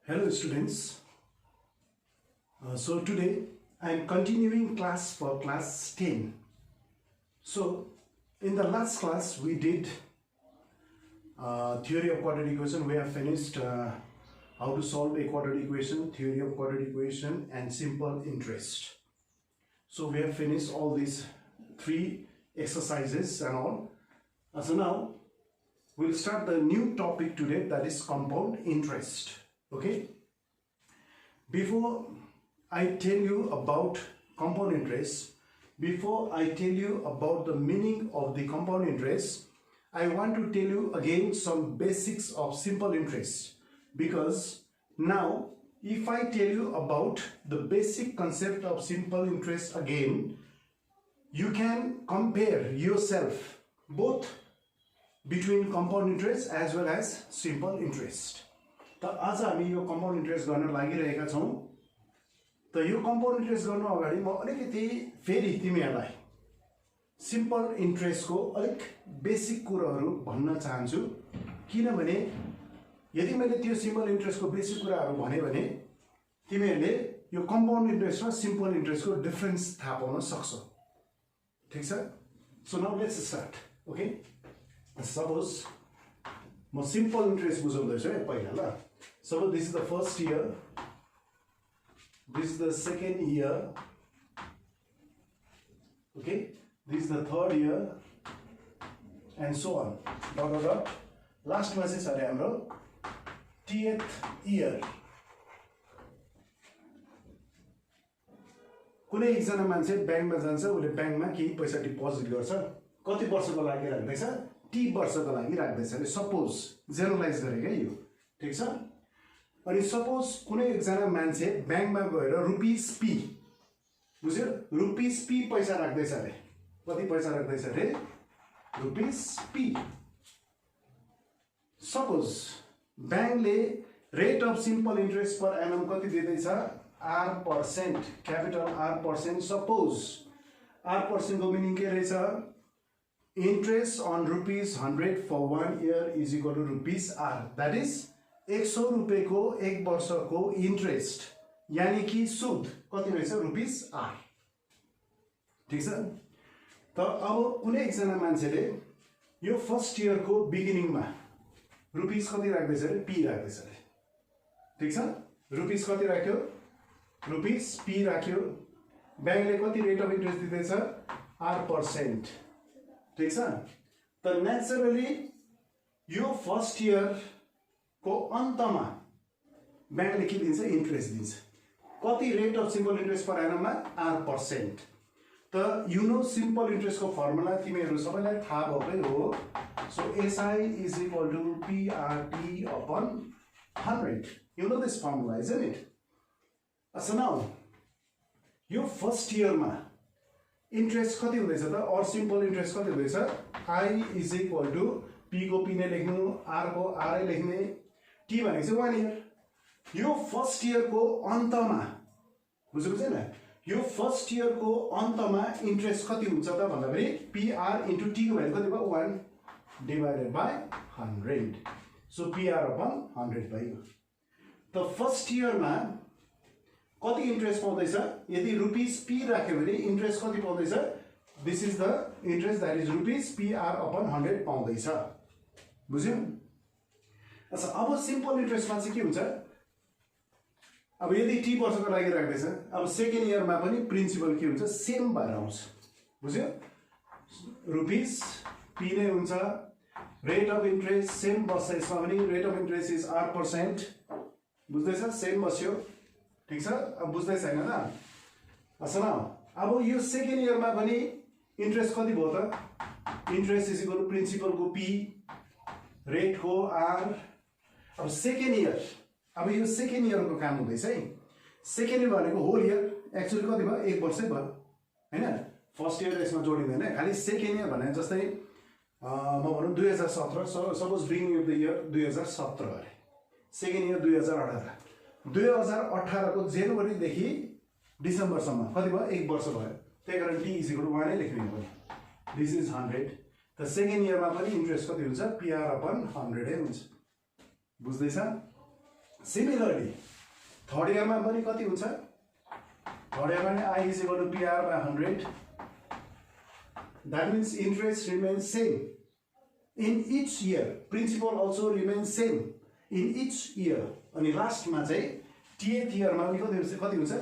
Hello students. So today I am continuing class for class 10. So in the last class we did theory of quadratic equation. We have finished how to solve a quadratic equation, theory of quadratic equation and simple interest. So we have finished all these three exercises and all. So now we'll start the new topic today, that is compound interest. Okay, before I tell you about compound interest, before I tell you about the meaning of the compound interest, I want to tell you again some basics of simple interest, because now if I tell you about the basic concept of simple interest again, you can compare yourself both between compound interest as well as simple interest. त आज हामी यो compound interest गर्न लागिरहेका छौं। त यो compound interest गर्न अगाडि म अलिकति फेरि तिमीहरुलाई सिम्पल इन्ट्रेस्टको अलिक बेसिक कुराहरु भन्न चाहन्छु, किनभने यदि मैले त्यो सिम्पल इन्ट्रेस्टको बेसिक कुराहरु भने तिमीहरुले यो कम्पाउन्ड इन्ट्रेस्ट र सिम्पल इन्ट्रेस्टको डिफरेन्स थाहा पाउन सक्छौ। ठीक छ? So now let's start. Okay, suppose म सिम्पल इन्ट्रेस्ट बुझाउँदैछु है पहिला ल। Suppose this is the first year, this is the second year, okay, this is the third year, and so on. Dot dot dot. Last one is हाम्रो 10th year. कुनै एकजना मान्छे ब्याङ्कमा जान्छ, उले ब्याङ्कमा केही पैसा डिपोजिट गर्छ, कति वर्षको लागि राख्दैछ? 30 वर्षको लागि राख्दैछ। सपोज जेनरलाइज गरेको यो, ठीक छ? अनि सपोज कुनै एकजना मान्छे ब्याङ्कमा गएर रुपीस पी, बुझ्यो, रुपीस पी पैसा राख्दैछ रे। कति पैसा राख्दैछ रे? Rupees P. सपोज ब्याङ्कले rate of simple interest per annum कति दिँदैछ? R%, capital R%। Suppose R% को मिनिङ के रहेछ? Interest on rupees 100 for 1 year is equal to rupees R, that is 100 रुपैयाँको 1 वर्षको इन्ट्रेस्ट, यानी कि सुद कति रहेछ? Rupees R। ठीक छ? त अब कुनै एकजना मान्छेले यो फर्स्ट इयरको बिगिनिङमा रुपीस कति राख्दैछ रे? P राख्दैछ रे। ठीक छ? रुपीस कति राख्यो? रुपीस P राख्यो। ब्याङ्कले कति रेट अफ इन्ट्रेस्ट दिँदैछ? R%। ठीक छ? त नेचुरली यो फर्स्ट इयर को अन्तमा ब्याङ्कले के दिन्छ? इन्ट्रेस्ट दिन्छ। कति rate of simple interest per एनममा? R%। त यु नो सिम्पल इन्ट्रेस्ट को फर्मुला तिमीहरु सबैलाई थाहा भएकै हो। So SI is equal to PRT upon 100. You know this formula, isn't it? So now यो फर्स्ट इयरमा इन्ट्रेस्ट कति हुँदैछ त? और सिम्पल इन्ट्रेस्ट कति हुँदैछ? I is equal to P को P नै लेख्नु, R को R नै लेख्ने, T भनेको चाहिँ 1 इयर। यो फर्स्ट इयर को अन्तमा, बुझ्नु छैन? यो फर्स्ट इयर को अन्तमा इन्ट्रेस्ट कति हुन्छ त भन्दाखेरि PR into T को भ्यालु कति भयो? 1 divided by 100. So PR upon 100 भयो। त फर्स्ट इयरमा कति इन्ट्रेस्ट पाउँदैछ? यदि रुपीस P राख्यो भने इन्ट्रेस्ट कति पाउँदैछ? This is the interest, that is rupees PR upon 100 पाउँदैछ। बुझ्यौ? अच्छा, अब सिम्पल इन्ट्रेस्टमा चाहिँ के हुन्छ? अब यदि T वर्षको लागि राख्दैछ, अब सेकेन्ड इयरमा पनि प्रिन्सिपल के हुन्छ? सेम भएर आउँछ। बुझ्यौ? रुपीस P नै हुन्छ, रेट अफ इन्ट्रेस्ट सेम बस्छ। यसमा पनि rate of interest is R%। बुझ्दैछ? सेम बस्यो। ठीक छ? अब बुझ्दै छैन त? अच्छा, अब यो सेकेन्ड इयरमा पनि इन्ट्रेस्ट कति भयो त? Interest is equal to principal को P, रेट को R। अब सेकेन्ड इयर, अब यो सेकेन्ड इयरको काम हुँदैछ है। सेकेन्ड इयर भनेको होल इयर, एक्चुअली कति भयो? 1 वर्षै भयो हैन? फर्स्ट इयर यसमा जोडिँदैन, खाली सेकेन्ड इयर भने जस्तै म भनौं 2017, suppose beginning of the year 2017 अरे, सेकेन्ड इयर 2018। 2018 को जनवरी देखि डिसेम्बर सम्म कति भयो? 1 वर्ष भयो। त्यही कारण T is equal to 1 नै लेख्नु पर्यो। This is 100। त सेकेन्ड इयरमा पनि इन्ट्रेस्ट कति हुन्छ? PR upon 100 हुन्छ। बुझ्दैछ? Similarly, third year मा पनि कति हुन्छ? Third year मा I is equal to PR by 100. That means interest remains same in each year. Principal also remains same in each year. अनि लास्ट मा चाहिँ TAth year मा पनि कति हुन्छ?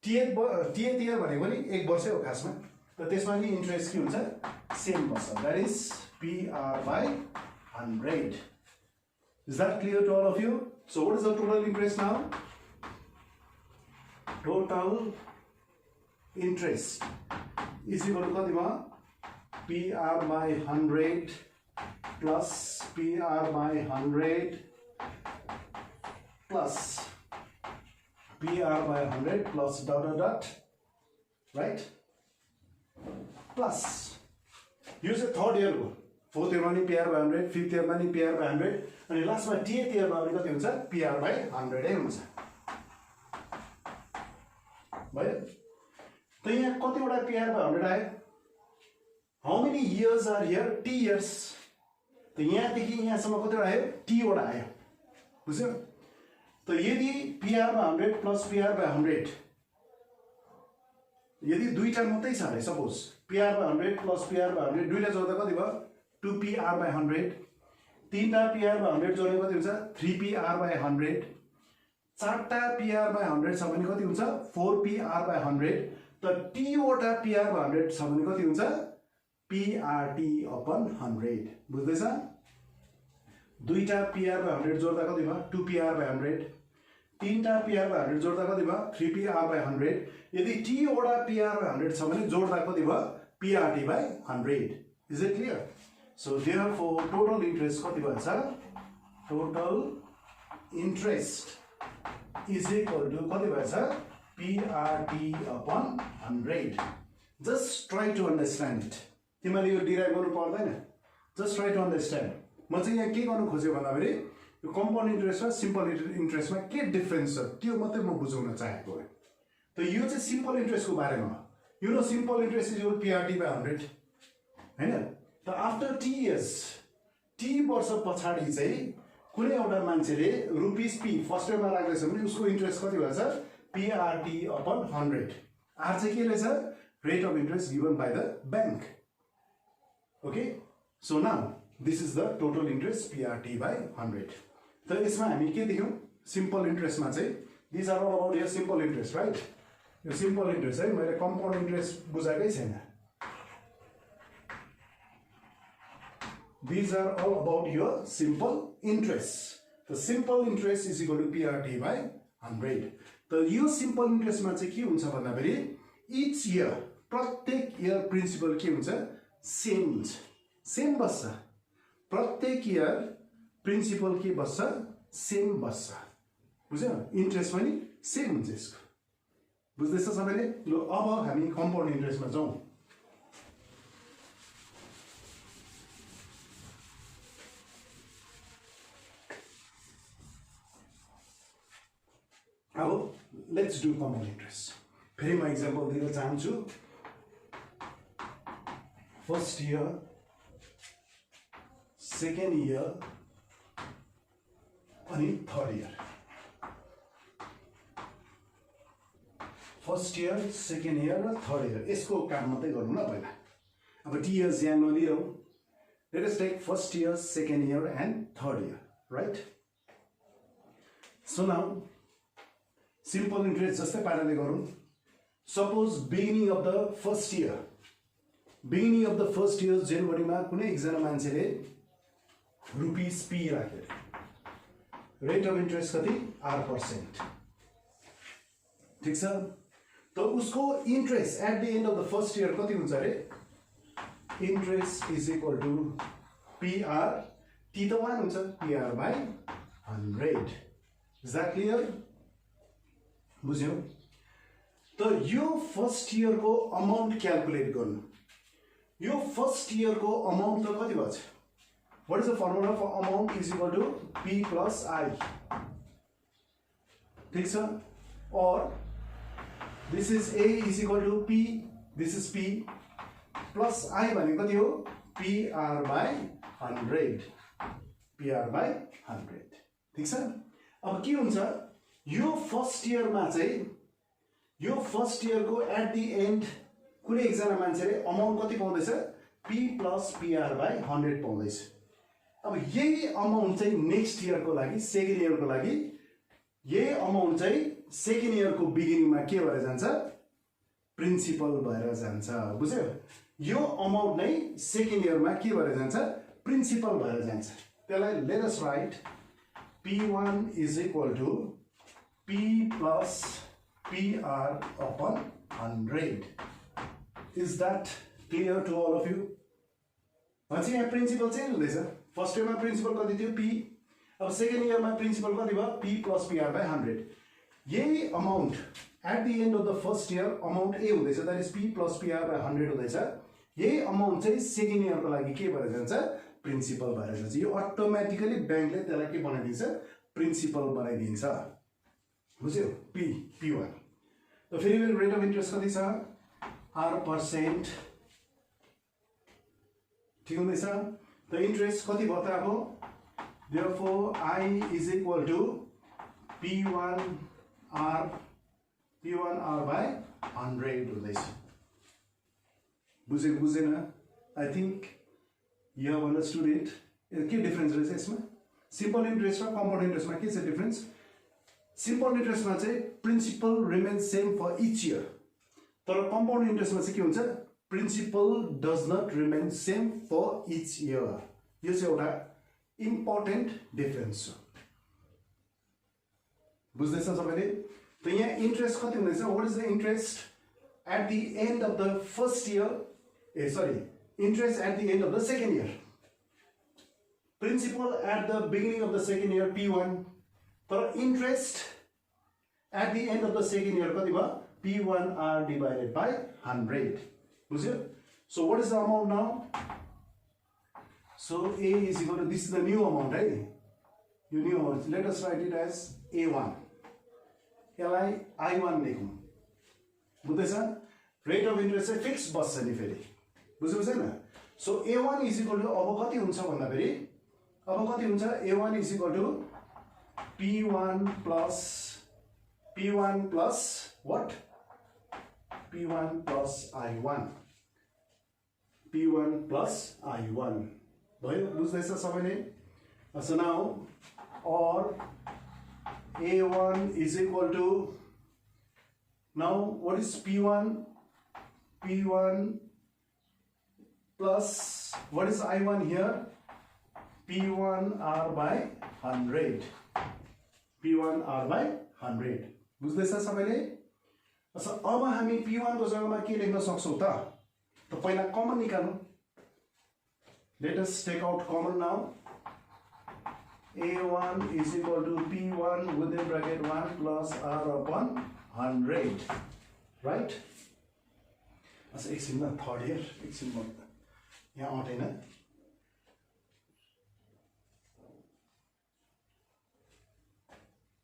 TAth year भनेको नि 1 वर्ष हो खासमा. त त्यसमा नि इन्ट्रेस्ट के हुन्छ? सेम बस्छ. That is PR by 100. Is that clear to all of you? So what is the total interest now? Total interest is equal to कतिमा? PR by 100 plus PR by 100 plus PR by 100 plus dot dot dot, right? Plus यो चाहिँ third year हो. Fourth इयरमा नि PR by 100, fifth इयरमा नि PR by 100, अनि लास्टमा TAth इयरमा पनि कति हुन्छ? PR by 100 नै हुन्छ. भयो? त यहाँ कतिवटा PR by 100 आयो? How many years are here? T years. तो यहाँदेखि यहाँसम्म कतिवटा आयो? T वटा आयो. बुझ्यो? तो यदि PR by 100 plus PR by 100, यदि दुईटा मात्रै छ अरे suppose PR by 100 plus PR by 100 दुईटा जोड्दा कति भयो? 2PR by 100. तीनटा PR by 100 जोड्दा कति हुन्छ? 3PR by 100. चारटा PR by 100 छ भने कति हुन्छ? 4PR by 100. त T वटा PR by 100 छ भने कति हुन्छ? PRT upon 100. बुझ्दैछ? दुईटा PR by 100 जोड्दा कति भयो? 2PR by 100. तीनटा PR by 100 जोड्दा कति भयो? 3PR by 100. यदि T वटा PR by 100 छ भने जोड्दा कति भयो? PRT by 100. Is it clear? So therefore total interest कति भन्छ? Total interest is equal to कति भन्छ? PRT upon 100. Just try to understand it. तिमीले यो डिराइभ गर्नु पर्दैन. Just try to understand. म चाहिँ यहाँ के गर्नु खोजे भन्दाखेरि यो कम्पाउन्ड इन्ट्रेस्ट र सिम्पल इन्ट्रेस्टमा के डिफरेन्स छ त्यो मात्रै म बुझाउन चाहेको हो. त यो चाहिँ सिम्पल इन्ट्रेस्टको बारेमा हो. You know simple interest is equal to PRT by 100. हैन? त आफ्टर T years, T वर्ष पछाडी चाहिँ कुनै एउटा मान्छेले रुपीस P फर्स्ट इयरमा राख्दैछ भने उसको इन्ट्रेस्ट कति भन्छ? PRT upon 100. आर चाहिँ के रहेछ? Rate of interest given by the bank. Okay? So now this is the total interest PRT by 100. त यसमा हामी के देख्यौं? सिम्पल इन्ट्रेस्टमा चाहिँ these are all about your simple interest, right? यो सिम्पल इन्ट्रेस्ट है, मैले कम्पाउन्ड इन्ट्रेस्ट बुझाएकै छैन. These are all about your simple interest. The simple interest is equal to PRT by 100. त यो सिम्पल इन्ट्रेस्टमा चाहिँ के हुन्छ भन्दाखेरि each year प्रत्येक इयर प्रिन्सिपल के हुन्छ? सेम हुन्छ. सेम बस्छ. प्रत्येक इयर प्रिन्सिपल के बस्छ? सेम बस्छ. बुझ्यो? इन्ट्रेस्ट पनि सेम हुन्छ यसको. बुझ्दैछ सबैले? ल अब हामी कम्पाउन्ड इन्ट्रेस्टमा जाउँ. अब लेट्स डू कम्पाउन्ड इन्ट्रेस्ट. फेरि म एक्जाम्पल दिन चाहन्छु. फर्स्ट इयर, सेकेन्ड इयर अनि third year. First year, second year र थर्ड इयर यसको काम मात्रै गरौँ न पहिला. अब टी इयर्स यहाँ नलिरौँ. Let us take first year, second year and third year, right? So now simple interest जस्तै पाराले गरौँ. Suppose beginning of the first year, beginning of the first year जनवरीमा कुनै एकजना मान्छेले रुपीस P राख्यो. रेट अफ इन्ट्रेस्ट कति? R%. ठिक छ? त उसको interest at the end of the first year कति हुन्छ अरे? Interest is equal to PR. T त 1 हुन्छ. PR by 100. Is that clear? बुझ्यौ? त यो फर्स्ट इयरको अमाउन्ट क्याल्कुलेट गर्नु. यो फर्स्ट इयरको अमाउन्ट त कति भन्छ? What is the formula for amount is equal to P plus I. ठीक छ? Or this is A is equal to P, this is P plus I भनेको कति हो? PR by 100. PR by 100. ठीक छ? अब के हुन्छ यो फर्स्ट इयरमा चाहिँ यो फर्स्ट इयरको एट द एन्ड कुनै एकजना मान्छेले अमाउन्ट कति पाउँदैछ P + PR/100 पाउँदैछ अब यही अमाउन्ट चाहिँ नेक्स्ट इयरको लागि सेकेन्ड इयरको लागि यही अमाउन्ट चाहिँ सेकेन्ड इयरको बिगिनिङमा के भएर जान्छ प्रिन्सिपल भएर जान्छ बुझ्यो यो अमाउन्ट नै सेकेन्ड इयरमा के भएर जान्छ प्रिन्सिपल भएर जान्छ त्यसलाई let us right P1 = P + PR/100 Is that clear to all of you? भन्छ यहाँ प्रिन्सिपल चेन्ज हुँदैछ फर्स्ट इयरमा प्रिन्सिपल कति थियो P अब सेकेन्ड इयरमा प्रिन्सिपल कति भयो P + PR/100 यही amount at the end of the first year amount A हुँदैछ द्याट इज P + PR/100 हुँदैछ यही अमाउन्ट चाहिँ सेकेन्ड इयरको लागि के भएर जान्छ प्रिन्सिपल भएर जान्छ यो अटोमेटिकली ब्याङ्कले त्यसलाई के बनाइदिन्छ प्रिन्सिपल बनाइदिन्छ बुझ्यो P1 त फेरि रेट अफ इन्ट्रेस्ट कति छ R% ठीक हुँदैछ त इन्ट्रेस्ट कति भयो त अब therefore I = P1R/100 हुँदैछ बुझेको बुझेन I think you have understood it के डिफरेन्स रहेछ यसमा सिम्पल इन्ट्रेस्ट र कम्पाउन्ड इन्ट्रेस्टमा के छ डिफरेन्स सिम्पल इन्ट्रेस्टमा चाहिँ principal remains same for each year तर कम्पाउन्ड इन्ट्रेस्टमा चाहिँ के हुन्छ principal does not remain same for each year यो चाहिँ एउटा इम्पोर्टेन्ट डिफरेन्स छ बुझ्दैछ सबैले त यहाँ इन्ट्रेस्ट कति हुँदैछ what is the interest at the end of the first year interest at the end of the second year principal at the beginning of the second year P1 but interest at the end of the second year कति भयो P1R divided by 100 बुझ्यो so what is the amount now so A is equal to this is the new amount right यो new amount let us write it as A1 यसलाई I1 लेखौं बुझ्दैछ rate of interest चाहिँ fix बस्छ नि फेरि बुझ्नु छैन so A1 = अब कति हुन्छ भन्दा फेरि अब कति हुन्छ A1 = P1 plus what P1 plus I1 P1 plus I1 भयो बुझ्दैछ सबैले so now or A1 = now what is P1 plus what is I1 here P1R/100 P1R/100 बुझ्दैछ सबैले अब हामी P1 को जग्गामा के लेख्न सक्छौं त पहिला कमन निकाल्नु let us take out common now A1 = P1 within bracket 1 plus R/100 right as एकछिन न थर्ड इयर एकछिन म यहाँ आउँदैन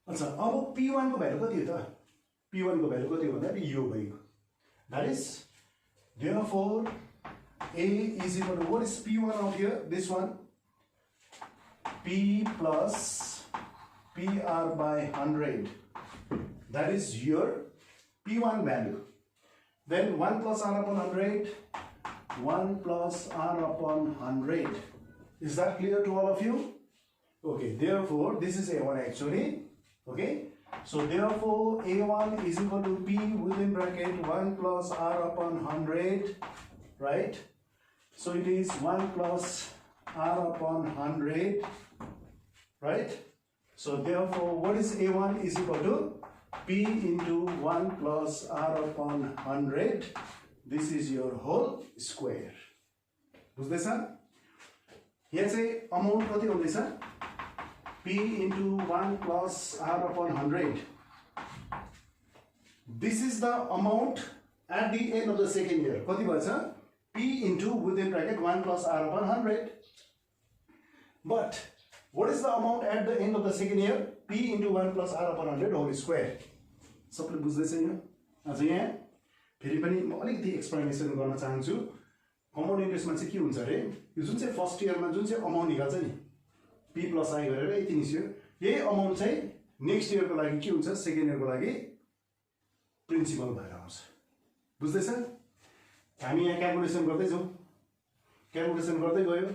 अच्छा अब P1 को भ्यालु कति हो त P1 को भ्यालु कति हो भन्दा यो भएको that is therefore A = what is P1 out here this one P plus PR/100 that is your P1 value then 1 plus R/100 1 plus R/100 is that clear to all of you okay therefore this is A1 actually okay so therefore A1 = P within bracket 1 plus R/100 right so it is 1 plus R/100 right so therefore what is A1 = P into 1 plus R/100 this is your whole square बुझ्दैछ यहाँ चाहिँ amount कति हुँदैछ P into 1 plus R/100 this is the amount at the end of the second year कति भएछ P into within bracket 1 plus R/100 but what is the amount at the end of the second year P into 1 plus R/100 whole square सबले बुझ्दैछ यो अझ यहाँ फेरि पनि म अलिकति एक्सप्लेनेसन गर्न चाहन्छु कम्पाउन्ड इन्ट्रेस्टमा चाहिँ के हुन्छ रे यो जुन चाहिँ फर्स्ट इयरमा जुन चाहिँ अमाउन्ट निकाल्छ नि P plus I गरेर यति निस्क्यो यही अमाउन्ट चाहिँ नेक्स्ट इयरको लागि के हुन्छ सेकेन्ड इयरको लागि प्रिन्सिपल भएर आउँछ बुझ्दैछ हामी यहाँ क्याल्कुलेसन गर्दैछौँ क्याल्कुलेसन गर्दै गयो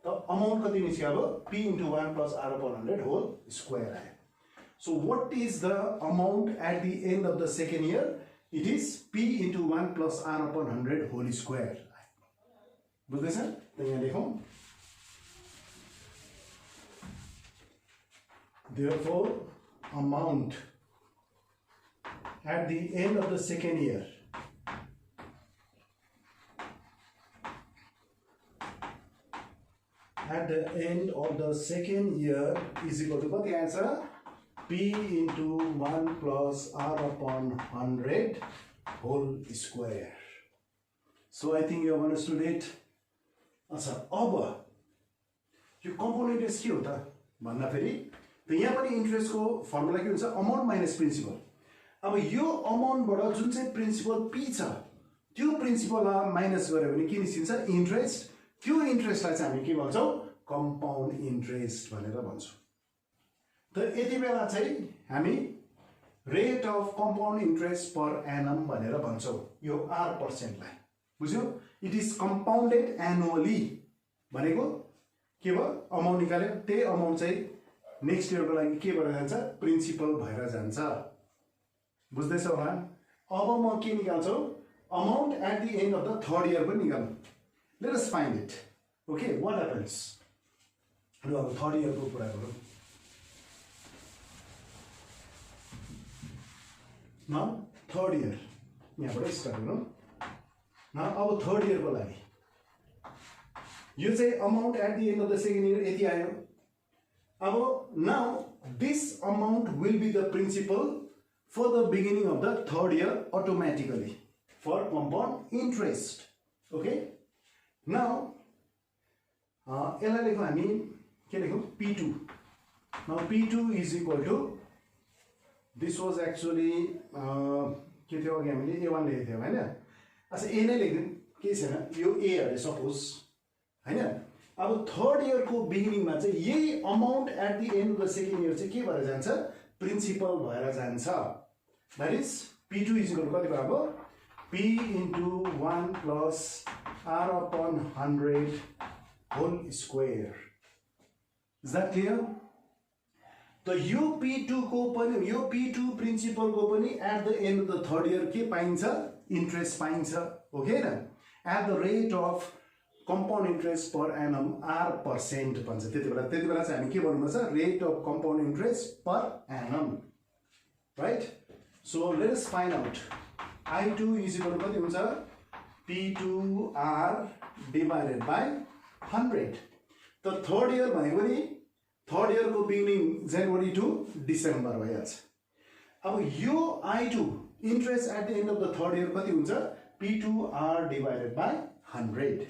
त अमाउन्ट कति निस्क्यो अब p into 1 plus r upon 100 whole square आयो so what is the amount at the end of the second year it is p into 1 plus r upon 100 whole square बुझ्दैछ त यहाँ लेखौँ therefore amount at the end of the second year at the end of the second year is equal to what the answer p into 1 plus r upon 100 whole square so I think you have understood it अच्छा अब यो compound interest के हो त भन्दा फेरि त यहाँ पनि इन्ट्रेस्ट को फर्मुला के हुन्छ अमाउन्ट माइनस प्रिन्सिपल अब यो अमाउन्ट बाट जुन चाहिँ प्रिन्सिपल p छ त्यो प्रिन्सिपललाई माइनस गर्यो भने के निस्किन्छ इन्ट्रेस्ट त्यो इन्ट्रेस्टलाई चाहिँ हामी के भन्छौं कम्पाउन्ड इन्ट्रेस्ट भनेर भन्छौं त यति बेला चाहिँ हामी rate of compound interest per annum भनेर भन्छौं यो r% लाई बुझ्यो इट इज कम्पाउन्डेड एनुअली भनेको के भयो अमाउन्ट निकाल्यो त्यही अमाउन्ट चाहिँ नेक्स्ट इयरको लागि के भएर जान्छ प्रिन्सिपल भएर जान्छ बुझ्दैछ होला अब म के निकाल्छु amount at the end of the third year पनि निकाल्नु let us find it okay what happens ल अब थर्ड इयरको कुरा गरौँ न थर्ड इयर यहाँबाट स्टार्ट गरौँ न अब थर्ड इयरको लागि यो चाहिँ amount at the end of the second year यति आयो अब now this amount will be the principal for the beginning of the third year automatically for compound interest okay now यसलाई लेखौँ हामी के लेखौँ p2 now p2 is equal to this was actually के थियो अघि हामीले a1 लेखेको थियौँ हैन अच्छा a नै लेख्दिन के छैन यो a अरे सपोज हैन अब थर्ड इयर को बिगिनिङ मा चाहिँ यही amount at the end of the second year चाहिँ के भएर जान्छ प्रिन्सिपल भएर जान्छ that is p2 is equal to कति बराबर p into 1 plus r upon 100 whole square is that clear त यो p2 को पनि यो p2 प्रिन्सिपल को पनि at the end of the third year के पाइन्छ इन्ट्रेस्ट पाइन्छ ओके न at the rate of compound interest per annum r% भन्छ त्यति बेला चाहिँ हामी के भन्नुपर्छ rate of compound interest per annum right so let us find out I2 is equal to कति हुन्छ p2r divided by 100 त थर्ड इयर भनेको नि थर्ड इयर को बिगिनिङ जनवरी टु डिसेम्बर भइहाल्छ अब यो I2 interest at the end of the third year कति हुन्छ p2r divided by 100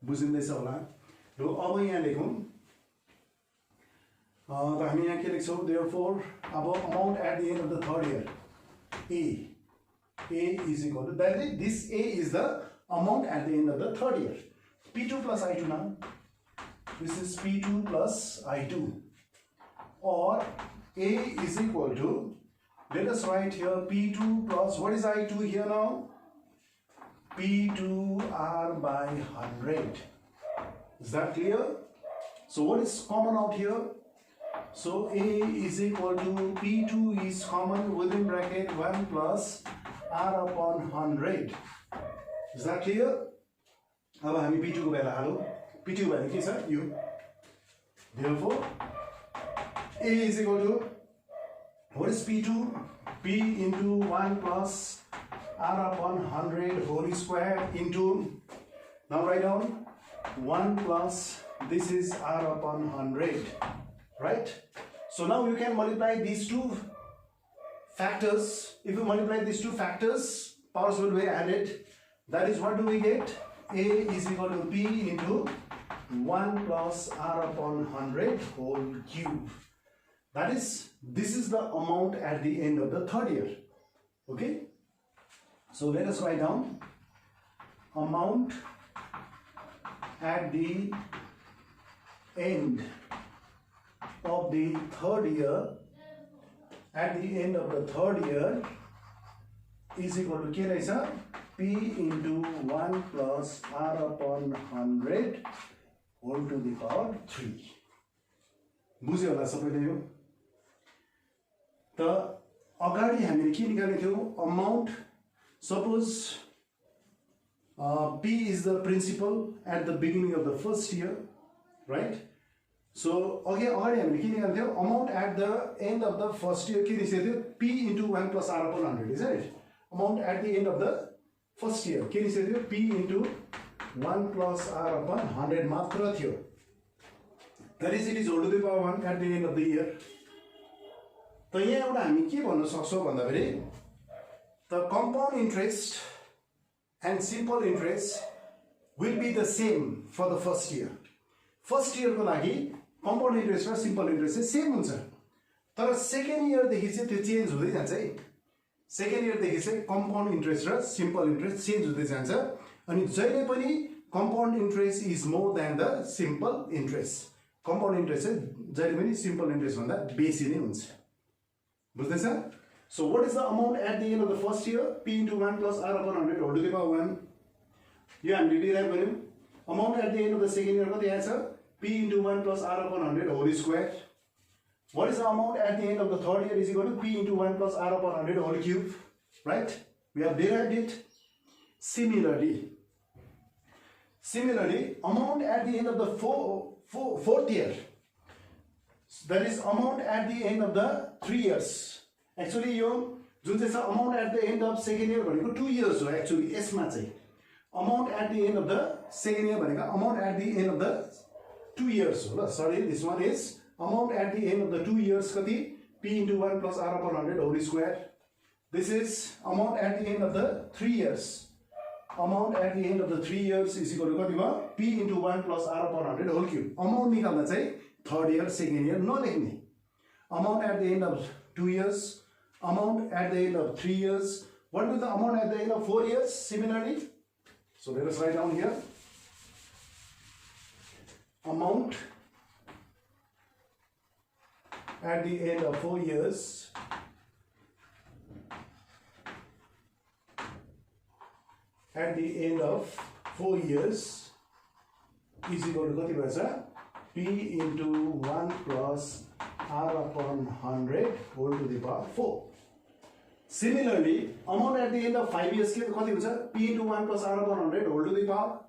बुझिँदैछ होला र अब यहाँ लेखौँ त हामी यहाँ के लेख्छौँ therefore अब amount at the end of the third year a is equal to that is this a is the amount at the end of the third year p2 plus I2 now this is p2 plus I2 or a is equal to let us write here p2 plus what is I2 here now p2r by 100 is that clear so what is common out here so a is equal to p2 is common within bracket 1 plus r upon 100 is that clear अब हामी p2 को बेला हालौ p2 भनेको के छ यो therefore a is equal to what is p2 p into 1 plus r upon 100 whole square into now write down 1 plus this is r upon 100 right so now you can multiply these two factors if you multiply these two factors powers will be added that is what do we get a is equal to p into 1 plus r upon 100 whole cube that is this is the amount at the end of the third year okay so let us write down amount at the end of the third year, at the end of the third year is equal to के रहेछ p into 1 plus r upon 100 whole to the power 3. बुझ्यो होला सबैले यो? त अगाडि हामीले के निकाल्ने थियौ amount suppose p is the principal at the beginning of the first year, right? So अगाडि हामीले के निकाल्ने थियौ amount at the end of the first year के निस्केको थियो p into 1 plus r upon 100, isn't it? Amount at the end of the first year के निस्केको थियो p into 1 plus r upon 100 मात्र थियो. That is, it is whole to the power 1 at the end of the year. त यहाँ एउटा हामी के भन्न सक्छौं भन्दाखेरि the compound interest and simple interest will be the same for the first year. First year को लागि compound interest र simple interest चाहिँ सेम हुन्छ. तर सेकेन्ड इयर देखि चाहिँ त्यो चेन्ज हुँदै जान्छ है. सेकेन्ड इयर देखि चाहिँ compound interest र simple interest चेन्ज हुँदै जान्छ अनि जहिले पनि compound interest is more than the simple interest. Compound interest चाहिँ जहिले पनि simple interest भन्दा बेसी नै हुन्छ. बुझ्दैछ? So what is the amount at the end of the first year? P into 1 plus r upon 100 whole to the power 1. यो हामीले derive गर्यौं. Amount at the end of the second year कति आएछ? P into 1 plus r upon 100 whole square. What is the amount at the end of the third year is equal to P into 1 plus r upon 100 whole cube. Right? We have derived it. Similarly, amount at the end of the fourth year, that is amount at the end of the 3 years. Actually, यो जुन चाहिँ छ amount at the end of second year भनेको 2 years हो actually यसमा चाहिँ. Amount at the end of the second year भनेको amount at the end of the 2 years हो ल. Sorry, this one is amount at the end of the 2 years कति p into 1 plus r upon 100 whole square. This is amount at the end of the 3 years. Amount at the end of the 3 years is equal to कति भयो p into 1 plus r upon 100 whole cube. Amount निकाल्दा चाहिँ third year second year नलेख्ने. Amount at the end of 2 years, amount at the end of 3 years. What will the amount at the end of 4 years similarly? So let us write down here. Amount at the end of 4 years at the end of 4 years is equal to कति भएछ p into 1 plus r upon 100 whole to the power 4. Similarly, amount at the end of 5 years के कति हुन्छ p into 1 plus r upon 100 whole to the power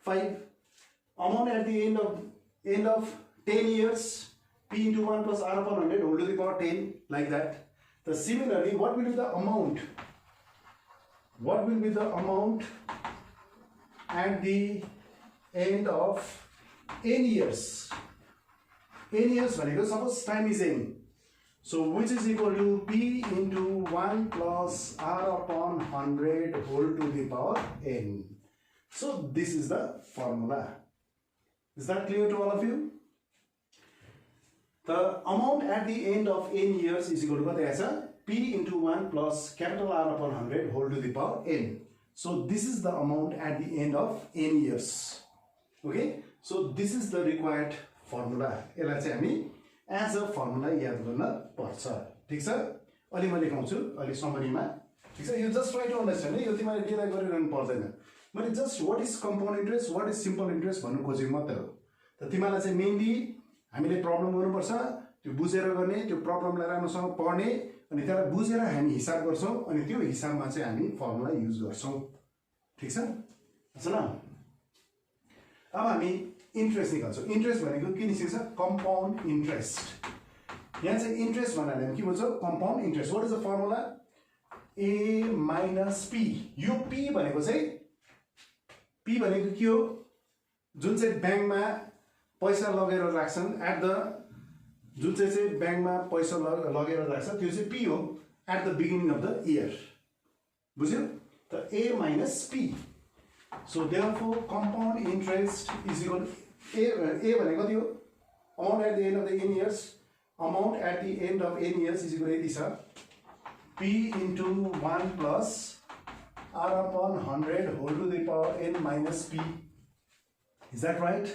5. Amount at the end of 10 years p into 1 plus r upon 100 whole to the power 10, like that. So similarly, what will be the amount? What will be the amount at the end of n years? N years भनेको suppose time is n. So which is equal to p into 1 plus r upon 100 whole to the power n. So this is the formula. Is that clear to all of you? The amount at the end of n years is equal to what is p into 1 plus capital R upon 100 whole to the power n. So this is the amount at the end of n years. Okay? So this is the required formula. यसलाई चाहिँ हामी as a formula याद गर्न पर्छ. ठीक छ? अलि म लेखाउँछु अलि समरीमा. ठीक छ? You just try to understand है. यो तिमीले डिराइभ गरिरहनु पर्दैन. मैले just what is compound interest, what is simple interest भन्नु खोजेको मात्र हो. त तिमीलाई चाहिँ मेनली हामीले प्रब्लम गर्नुपर्छ, त्यो बुझेर गर्ने, त्यो प्रब्लमलाई राम्रोसँग पढ्ने अनि त्यसलाई बुझेर हामी हिसाब गर्छौं अनि त्यो हिसाबमा चाहिँ हामी फर्मुला युज गर्छौं. ठीक छ? ल अब हामी इन्ट्रेस्ट निकाल्छौं. इन्ट्रेस्ट भनेको के निस्किन्छ कम्पाउन्ड इन्ट्रेस्ट. यहाँ चाहिँ इन्ट्रेस्ट भन्नाले हामी के भन्छौं compound interest. What is the formula? a minus p. यो p भनेको चाहिँ p भनेको के हो जुन चाहिँ बैंकमा पैसा लगेर राख्छन् एट द जुन चाहिँ बैंकमा पैसा लगेर राख्छ त्यो चाहिँ p हो at the beginning of the year. बुझ्यो? त a minus p. So therefore compound interest is equal to a भनेको कति हो amount at the end of the n years. Amount at the end of n years is equal to यति छ p into 1 plus r upon 100 whole to the power n minus p. Is that right?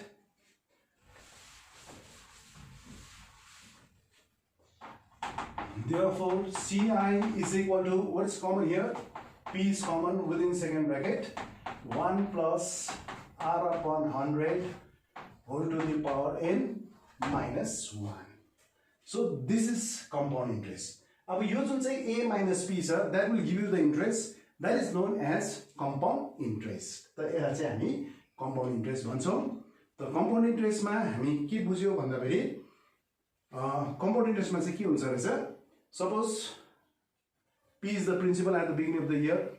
Therefore, Ci is equal to, what is common here? P is common within second bracket. 1 plus R upon 100 whole to the power n minus 1. So this is compound interest. Now you should say A minus P, sir. That will give you the interest. That is known as compound interest. So this is compound interest. So the compound interest we keep compound interest suppose P is the principal at the beginning of the year.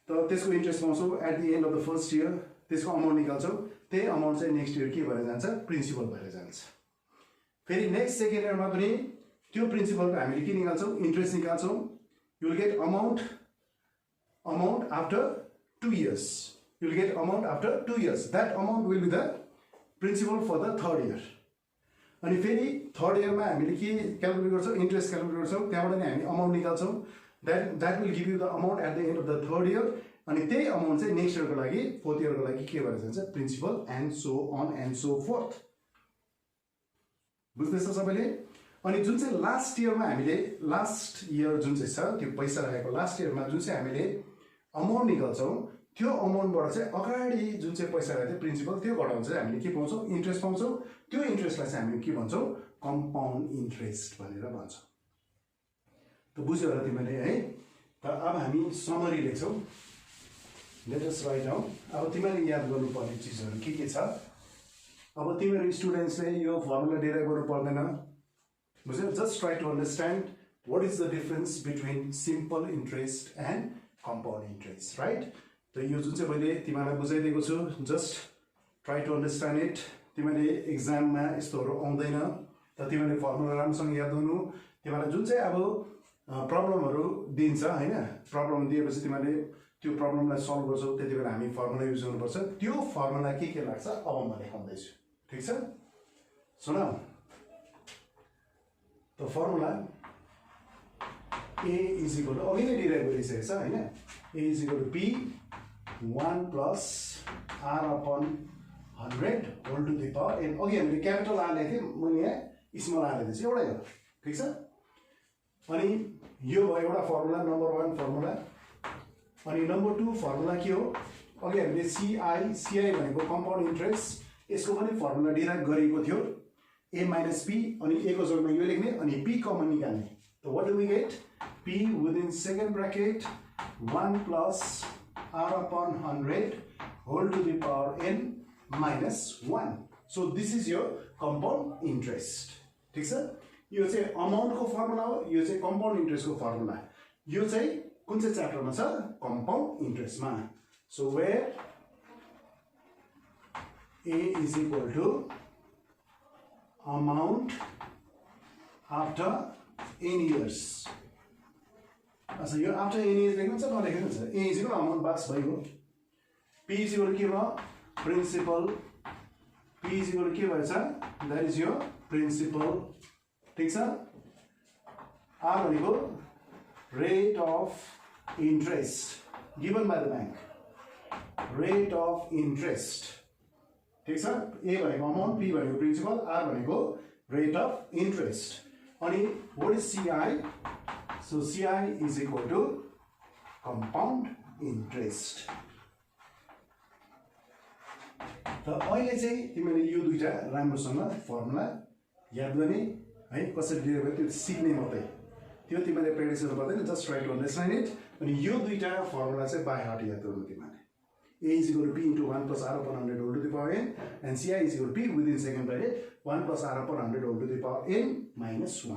So this interest also at the end of the first year. This amount also. The amount next year principal Very next second year two principal interest you will get amount after 2 years. You will get amount after 2 years. That amount will be the principal for the third year. And if any third year calculate interest calculate amount that will give you the amount at the end of the third year. And the amount next year fourth year principal and so on and so forth. बुझ्दैछ सबैले अनि जुन चाहिँ last इयरमा हामीले last year जुन चाहिँ छ त्यो पैसा राखेको लास्ट इयरमा जुन चाहिँ हामीले अमाउन्ट निकाल्छौं त्यो अमाउन्टबाट चाहिँ अगाडि जुन चाहिँ पैसा राखेको थियो प्रिन्सिपल त्यो घटाउँछ चाहिँ हामीले के पाउँछौं इन्ट्रेस्ट पाउँछौं त्यो इन्ट्रेस्टलाई चाहिँ हामीले के भन्छौं कम्पाउन्ड इन्ट्रेस्ट भनेर भन्छौं त बुझ्यो होला तिमीले है त अब हामी समरी लेख्छौं लेट अस राइट डाउन अब तिमीले याद गर्नुपर्ने चीजहरु के छ अब तिमीहरु स्टुडेन्ट्सले यो फर्मुला डेराइभ गर्नु पर्दैन बुझ्यौ just try to understand what is the difference between simple interest and compound interest right त यो जुन चाहिँ मैले तिमीलाई बुझाइदिएको छु just try to understand it तिमीले एक्जाममा यस्तोहरु आउँदैन त तिमीले फर्मुला राम्रोसँग याद गर्नु तिमीलाई जुन चाहिँ अब प्रब्लमहरु दिन्छ हैन प्रब्लम दिएपछि तिमीले त्यो प्रब्लमलाई सल्भ गर्छौ त्यतिबेला हामी फर्मुला युज गर्नुपर्छ त्यो फर्मुला के लाग्छ अब म देखाउँदै छु ठीक छ सुन त formula A is equal to अघि नै डिराइभ गरिसकेको छ हैन A is equal to P 1 plus R upon 100 whole to the power n अघि हामीले क्यापिटल R लेखे मैले यहाँ स्मल R लेखेछु एउटै हो ठीक छ अनि यो भयो एउटा फर्मुला नम्बर 1 फर्मुला अनि नम्बर 2 फर्मुला के हो अघि हामीले CI भनेको कम्पाउन्ड इन्ट्रेस्ट यसको पनि फर्मुला डिराइभ गरेको थियो A minus P अनि A को जग्गामा यो लेख्ने अनि P कमन निकाल्ने So what do we get? P within second bracket 1 plus R upon 100 whole to the power n minus 1. So this is your compound interest. ठीक छ यो चाहिँ अमाउन्ट को फर्मुला हो यो चाहिँ compound interest को फर्मुला यो चाहिँ कुन चाहिँ च्याप्टरमा छ compound interest मा so where A is equal to amount after n years. So you after n years लेख्नु छ नलेख्नु छ A is equal to amount box भयो P is equal to के भयो principal P is equal to के भएछ that is your principal ठीक छ R भनेको rate of interest given by the bank rate of interest ठीक छ A भनेको amount P भनेको principal R भनेको rate of interest अनि what is CI so CI is equal to compound interest त अहिले चाहिँ तिमीले यो दुईटा राम्रोसँग फर्मुला याद गर्ने है कसरी डिराइभ त्यो सिक्ने मात्रै त्यो तिमीले प्र्याक्टिस गर्नु पर्दैन just try to understand it अनि यो दुईटा फर्मुला चाहिँ बाइ हार्ट याद गर्नु तिमीले A is equal to P into 1 plus R upon 100 whole to the power n and CI is equal to P within second bracket 1 plus R upon 100 whole to the power n minus 1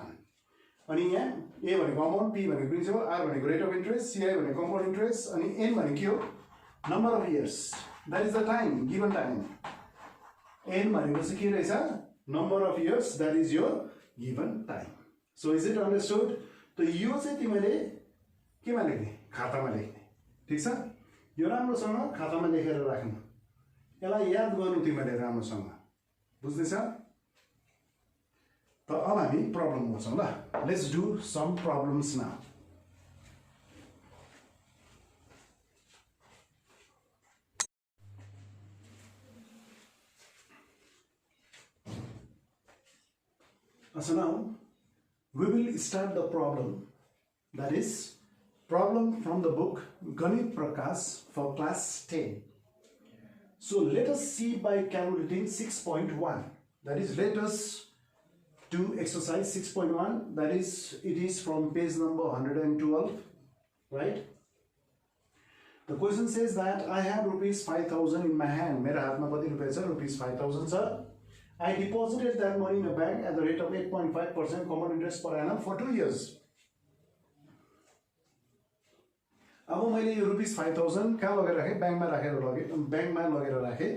अनि यहाँ A भनेको amount P भनेको principal R भनेको rate of interest CI भनेको compound interest अनि n भनेको के हो number of years that is the time given time n भनेको चाहिँ के रहेछ number of years that is your given time so is it understood त यो चाहिँ तिमीले केमा लेख्ने खातामा लेख्ने ठीक छ यो राम्रोसँग खातामा लेखेर राख्नु यसलाई याद गर्नु तिमीले राम्रोसँग बुझ्दैछ त अब हामी प्रब्लम गर्छौं ल let's do some problems now So now we will start the problem. That is problem from the book GANIT PRAKASH for class 10. So let us see by calculating 6.1. That is, let us do exercise 6.1. That is, it is from page number 112, right? The question says that I have rupees 5,000 in my hand. Mera hath ma kati rupiyaँ cha? Rupees 5,000 cha. I deposited that money in a bank at the rate of 8.5% compound interest per annum for 2 years. अब मैले यो rupees 5,000 कहाँ लगेर राखे? ब्याङ्कमा राखेर लगे, ब्याङ्कमा लगेर राखे.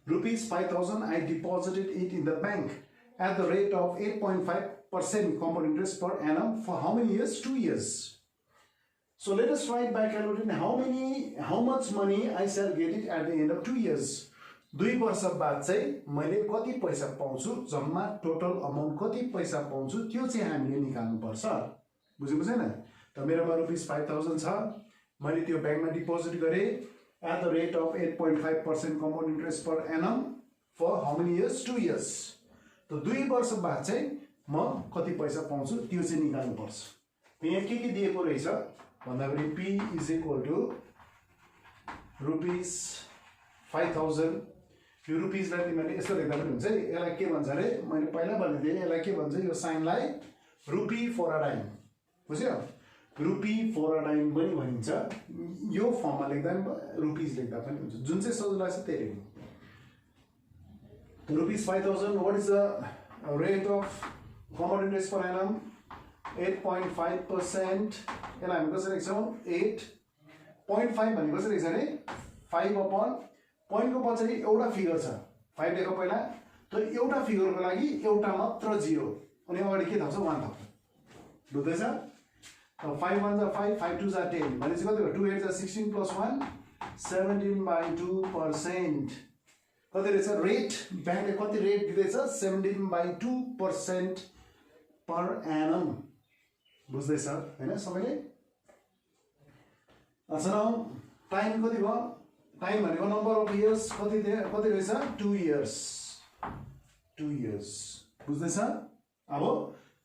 Rupees 5,000 I deposited it in the bank at the rate of 8.5% compound interest per annum for how many years? 2 years. So let us write by calculating how much money I shall get it at the end of 2 years. 2 वर्ष बाद चाहिँ मैले कति पैसा पाउँछु, जम्मा total amount कति पैसा पाउँछु त्यो चाहिँ हामीले निकाल्नु पर्छ. बुझ्नुभयो हैन? त मेरोमा रुपीस 5,000 छ. मैले त्यो ब्याङ्कमा डिपोजिट गरे at the rate of 8.5% compound interest per annum for how many years? 2 years. त 2 वर्ष बाद चाहिँ म कति पैसा पाउँछु त्यो चाहिँ निकाल्नु पर्छ. यहाँ के दिएको रहेछ भन्दाखेरि P is equal to rupees 5,000. यो रुपीस लाई तिमीले यसो लेख्दा पनि हुन्छ. यसलाई के भन्छ रे? मैले पहिला भनेको थिएँ यसलाई के भन्छ? यो साइनलाई रुपी फर अ डाइम. बुझ्यो? रुपी फर अ डाइम पनि भनिन्छ. यो फर्ममा लेख्दा पनि रुपीस लेख्दा पनि हुन्छ. जुन चाहिँ सजिलो लाग्छ त्यही लेख्नु. Rupees 5,000. What is the rate of compound interest per annum? 8.5%. यसलाई हामी कसरी लेख्छौँ? 8.5 भनेको कसरी लेख्छ भने 5 अपॉन पोइन्ट को पछाडि एउटा फिगर छ. 5 लेख पहिला. त एउटा फिगरको लागि एउटा मात्र 0 अनि अगाडि के थप्छ? 1 थप्छ. बुझ्दैछ? 5 1 जा 5, 5 2 जा 10. भनेपछि कति भयो? 2 8 जा 16 प्लस 1 17/2%. कति रहेछ रेट? ब्याङ्कले कति रेट दिँदैछ? 17/2% पर एनम. बुझ्दैछ हैन सबैले? अच्छा टाइम कति भयो? टाइम भनेको नम्बर अफ इयर्स कति रहेछ? 2 years. 2 years. बुझ्दैछ? अब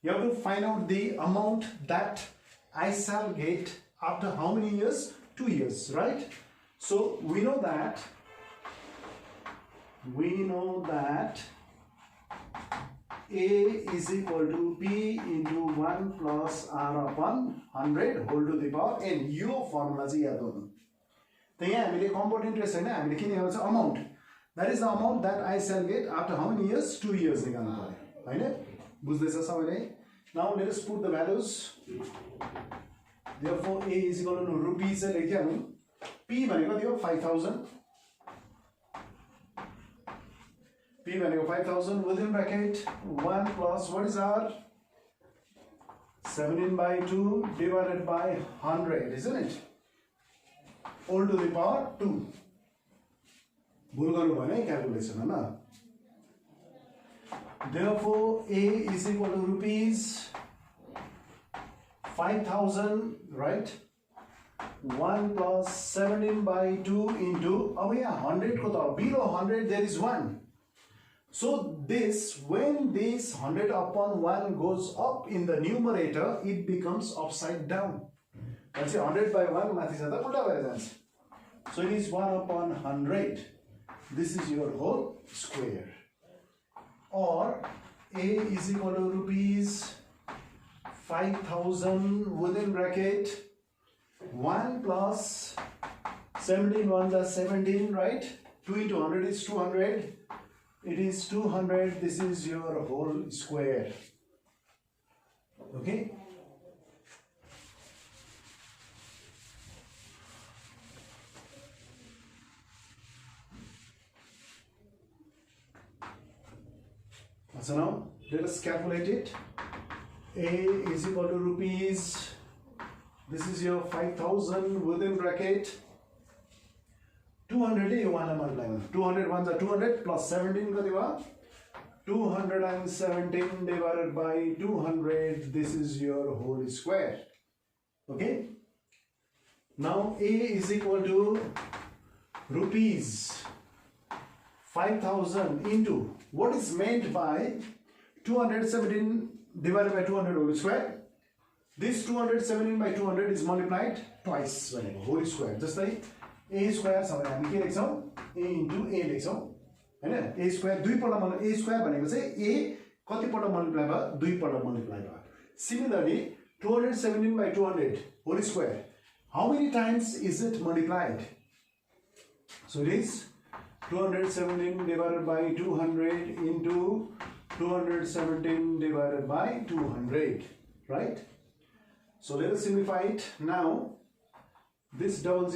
you have to find out the amount that I shall get after how many years? 2 years, right? So we know that A is equal to P into 1 plus R upon 100 whole to the power n. यो formula चाहिँ याद गर्नु. त यहाँ हामीले compound interest हैन, हामीले के निकाल्नु छ? Amount. That is the amount that I shall get after how many years? 2 years निकाल्नु पर्यो हैन? बुझ्दैछ सबैले? Now let us put the values. Therefore A is equal to rupees चाहिँ लेख्या हौ. P भनेको थियो 5,000. P भनेको 5,000 within bracket 1 plus what is R? 17/2 divided by 100, isn't it? All to the power 2. भुल गर्नु भएन है क्याल्कुलेसन हैन. Therefore A is equal to rupees 5,000, right? 1 plus 17/2 into, अब यहाँ 100 को त below 100 there is 1. So this, when this 100 upon 1 goes up in the numerator, it becomes upside down. Let's say 100 by 1 माथि जाँदा उल्टा भएर जान्छ. So it is 1 upon 100. This is your whole square. Or A is equal to rupees 5,000 within bracket 1 plus 17 1 is 17, right? 2 into 100 is 200. It is 200. This is your whole square. Okay? So now let us calculate it. A is equal to rupees, this is your 5,000 within bracket 200. You want to multiply 200 ones are 200 plus 17 kati bhayo? 217 divided by 200. This is your whole square. Okay? Now A is equal to rupees 5,000 into what is meant by 217 divided by 200 whole square. This 217 by 200 is multiplied twice whole square. Just like a square छ भने हामी के लेख्छौं a into a लेख्छौं हैन a square दुई पल्ट a square भनेको चाहिँ a कति पल्ट मल्टिप्लाई भयो दुई पल्ट मल्टिप्लाई भयो. Similarly 217 by 200 whole square, how many times is it multiplied? So it is 217 divided by 200 into 217 divided by 200, right? So let us simplify it. Now this double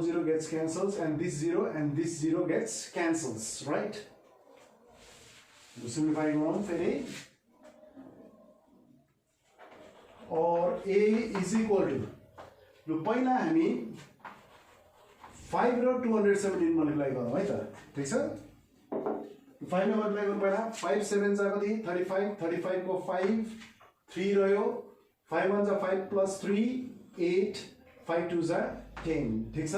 zero gets cancels, and this 0 gets cancels, right? So simplifying on फेरि or a is equal to ल पहिला हामी 5 र 217 multiply गरौँ है त. ठीक छ. 5 मा मल्टिप्लाई गर्नु पहिला 5 7 जा कति 35 35 को 5 3 रह्यो 5 1 जा 5 plus 3 8 5 2 जा 10. ठीक छ.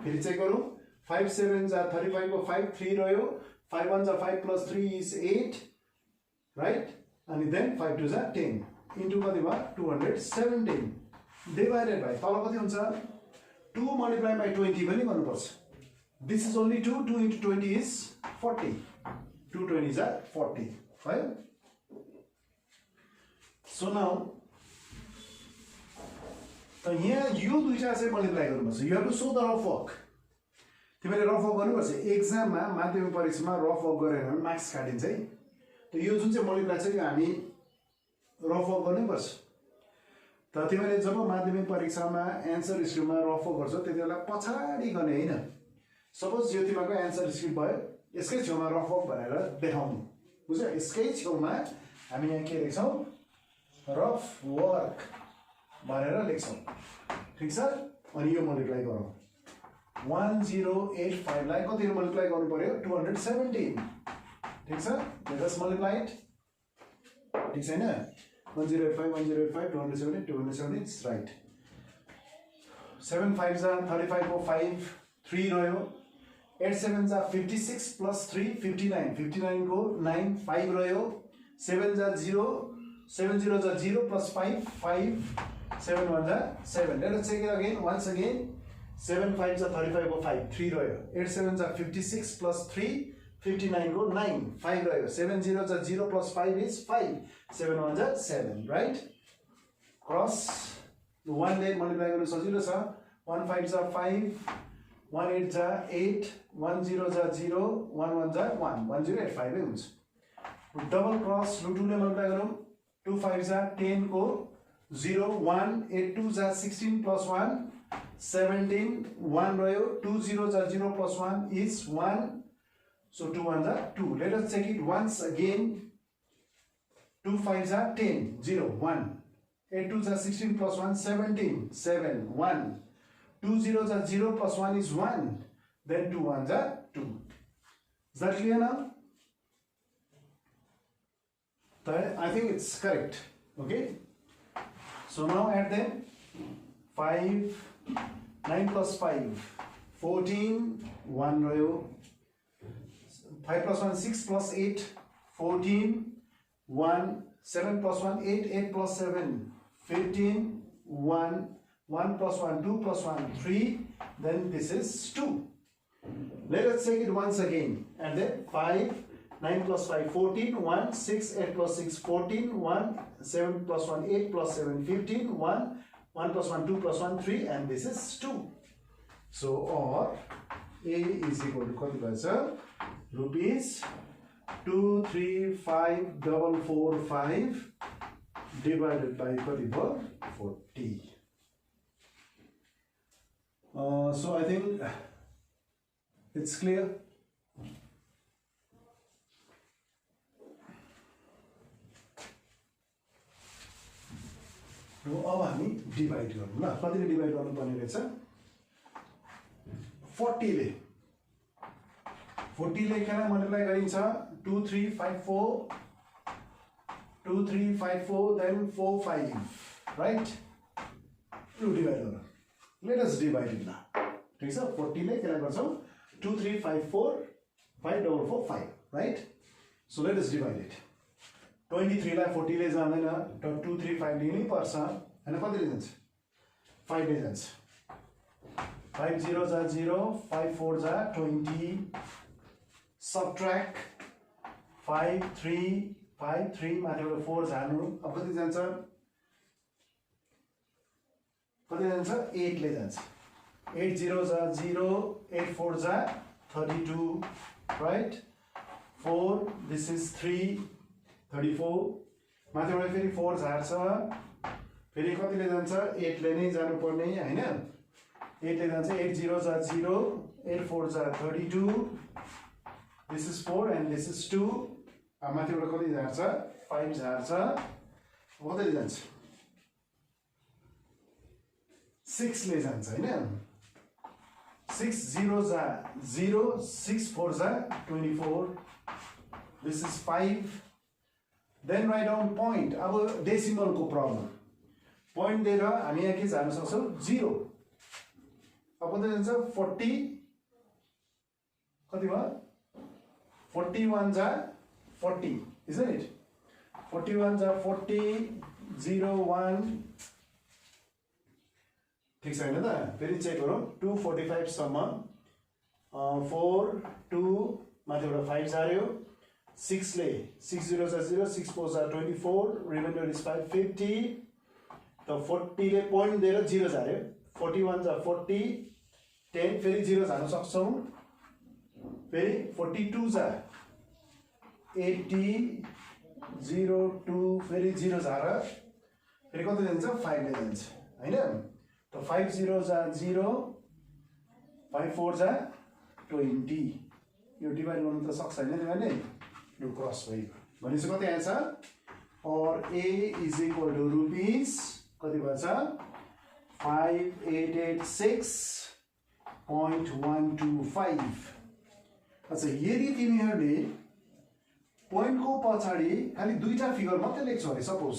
फेरि चेक गरौँ 5 7 जा 35 को 5 3 रह्यो 5 1 जा 5 plus 3 is 8, right? अनि then 5 2 जा 10 into कति भयो 217 divided by तल कति हुन्छ 2 multiplied by 20 पनि गर्नुपर्छ. This is only 2 into 20 is 40. 2 20s are 40, right? So now त यहाँ यो दुईटा चाहिँ मल्टिप्लाई गर्नुपर्छ. You have to show the rough work. तिमीले रफ वर्क गर्नुपर्छ. एक्जाममा माध्यमिक परीक्षामा रफ वर्क गरेन भने मार्क्स काटिन्छ है. त यो जुन चाहिँ मल्टिप्लाई चाहिँ हामी रफ वर्क गर्नुपर्छ. त तिमीले जब माध्यमिक परीक्षामा एन्सर स्क्रिप्टमा रफ वर्क गर्छौ त्यतिबेला पछाडी गर्ने हैन. सपोज यो तिमीको एन्सर स्क्रिप्ट भयो यसकै छेउमा रफ वर्क भनेर देखाउनु. बुझ्यौ. यसकै छेउमा हामी यहाँ के लेख्छौं रफ वर्क भनेर लेख्छौं. ठीक छ. अनि यो मल्टिप्लाई गरौँ 1085 लाई कति मल्टिप्लाई गर्नु पर्यो 217. ठीक छ. Let us multiply it. ठीक छैन 1085 217 217 is right. 7 5 जा 35 को 5 3 रह्यो 8 7 जा 56 plus 3 59 59 को 9 5 रह्यो 7 जा 0 7 0 जा 0 plus 5 5 7 1 जा 7. Let us check it again once again. 7 5 जा 35 को 5 3 रह्यो 8 7 जा 56 plus 3 59 को 9 5 रह्यो 7 0 जा 0 plus 5 is 5 7 1 जा 7, right? Cross 1 ले मल्टिप्लाई गर्न सजिलो छ. 1 5 जा 5 1 8 जा 8 1 0 जा 0 1 1 जा 1 1085 नै हुन्छ. डबल क्रस लु 2 ले मल्टिप्लाई गरौँ 2 5 जा 10 को 0 1 8 2 जा 16 plus 1 17 1 रह्यो 2 0 जा 0 plus 1 is 1. So 2 1 are 2. Let us check it once again. 2 5 are 10 0 1 8 2 are 16 plus 1 17 7 1 2 0 are 0 plus 1 is 1. Then 2 1 are 2. Is that clear now? I think it's correct. Okay. So now add them. 5 9 plus 5 14 1 row 5 plus 1 6 plus 8 14 1 7 plus 1 8 8 plus 7 15 1 1 plus 1 2 plus 1 3. Then this is 2. Let us check it once again. And then 5 9 plus 5 14 1 6 8 plus 6 14 1 7 plus 1 8 plus 7 15 1 1 plus 1 2 plus 1 3. And this is 2. So or A is equal to कति भएछ rupees 235,445 divided by कति भयो 40. So I think it's clear. अब हामी divide गरौँ ल. कतिले divide गर्नुपर्ने रहेछ 40 ले 40 ले केलाई मल्टिप्लाई गरिन्छ 2 3 5 4 2 3 5 4 then 4 5, right? Lu divide गरौँ. Let us divide it now. ठीक छ. 40 ले केलाई गर्छौं 2 3 5 4 5 4 4 5, right? So let us divide it. 23 लाई 40 ले जाँदैन त 235 लिनै पर्छ हैन कतिले जान्छ 5 ले जान्छ 5 0 जा 0 5 4 जा 20 subtract 5 3 5 3 माथिबाट 4 झार्नु अब कति जान्छ 8 ले जान्छ 8 0 जा 0 8 4 जा 32 right 4 this is 3 34 माथिबाट फेरि 4 झार्छ फेरि कतिले जान्छ 8 ले नै जानु पर्ने हैन 8 ले जान्छ 8 0 जा 0 8 4 जा 32 this is 4 and this is 2 माथिबाट कति झार्छ 5 झार्छ कतिले जान्छ 6 ले जान्छ हैन 6 0 जा 0 6 4 जा 24 this is 5 then write down point अब डेसिमल को प्रब्लम point दिएर हामी यहाँ के जान्न सक्छौं 0 अब कति जान्छ 40 कति भयो 41 जा 40 isn't it 41 जा 40 0 1 ठीक छैन त फेरि चेक गरौँ 245 सम्म 4 2 माथिबाट 5 झार्यो 6 ले 6 0 जा 0 6 4 जा 24 रिमाइन्डर इज 550 त 40 ले पोइन्ट दिएर 0 झार्यो 41 जा 40 10 फेरि 0 झार्न सक्छौं फेरि 42 जा 80 0 2 फेरि 0 झार फेरि कति जान्छ 5 ले जान्छ हैन त 5 0 जा 0 5 4 जा 20 यो डिवाइड गर्नु त सक्छ हैन तिमीले यो क्रस भयो भनेपछि कति आएछ और a is equal to rupees कति भन्छ 5886.125 अच्छा यदि तिमीहरुले पोइन्ट को पछाडी खाली दुईटा फिगर मात्र लेख्छौ अरे सपोज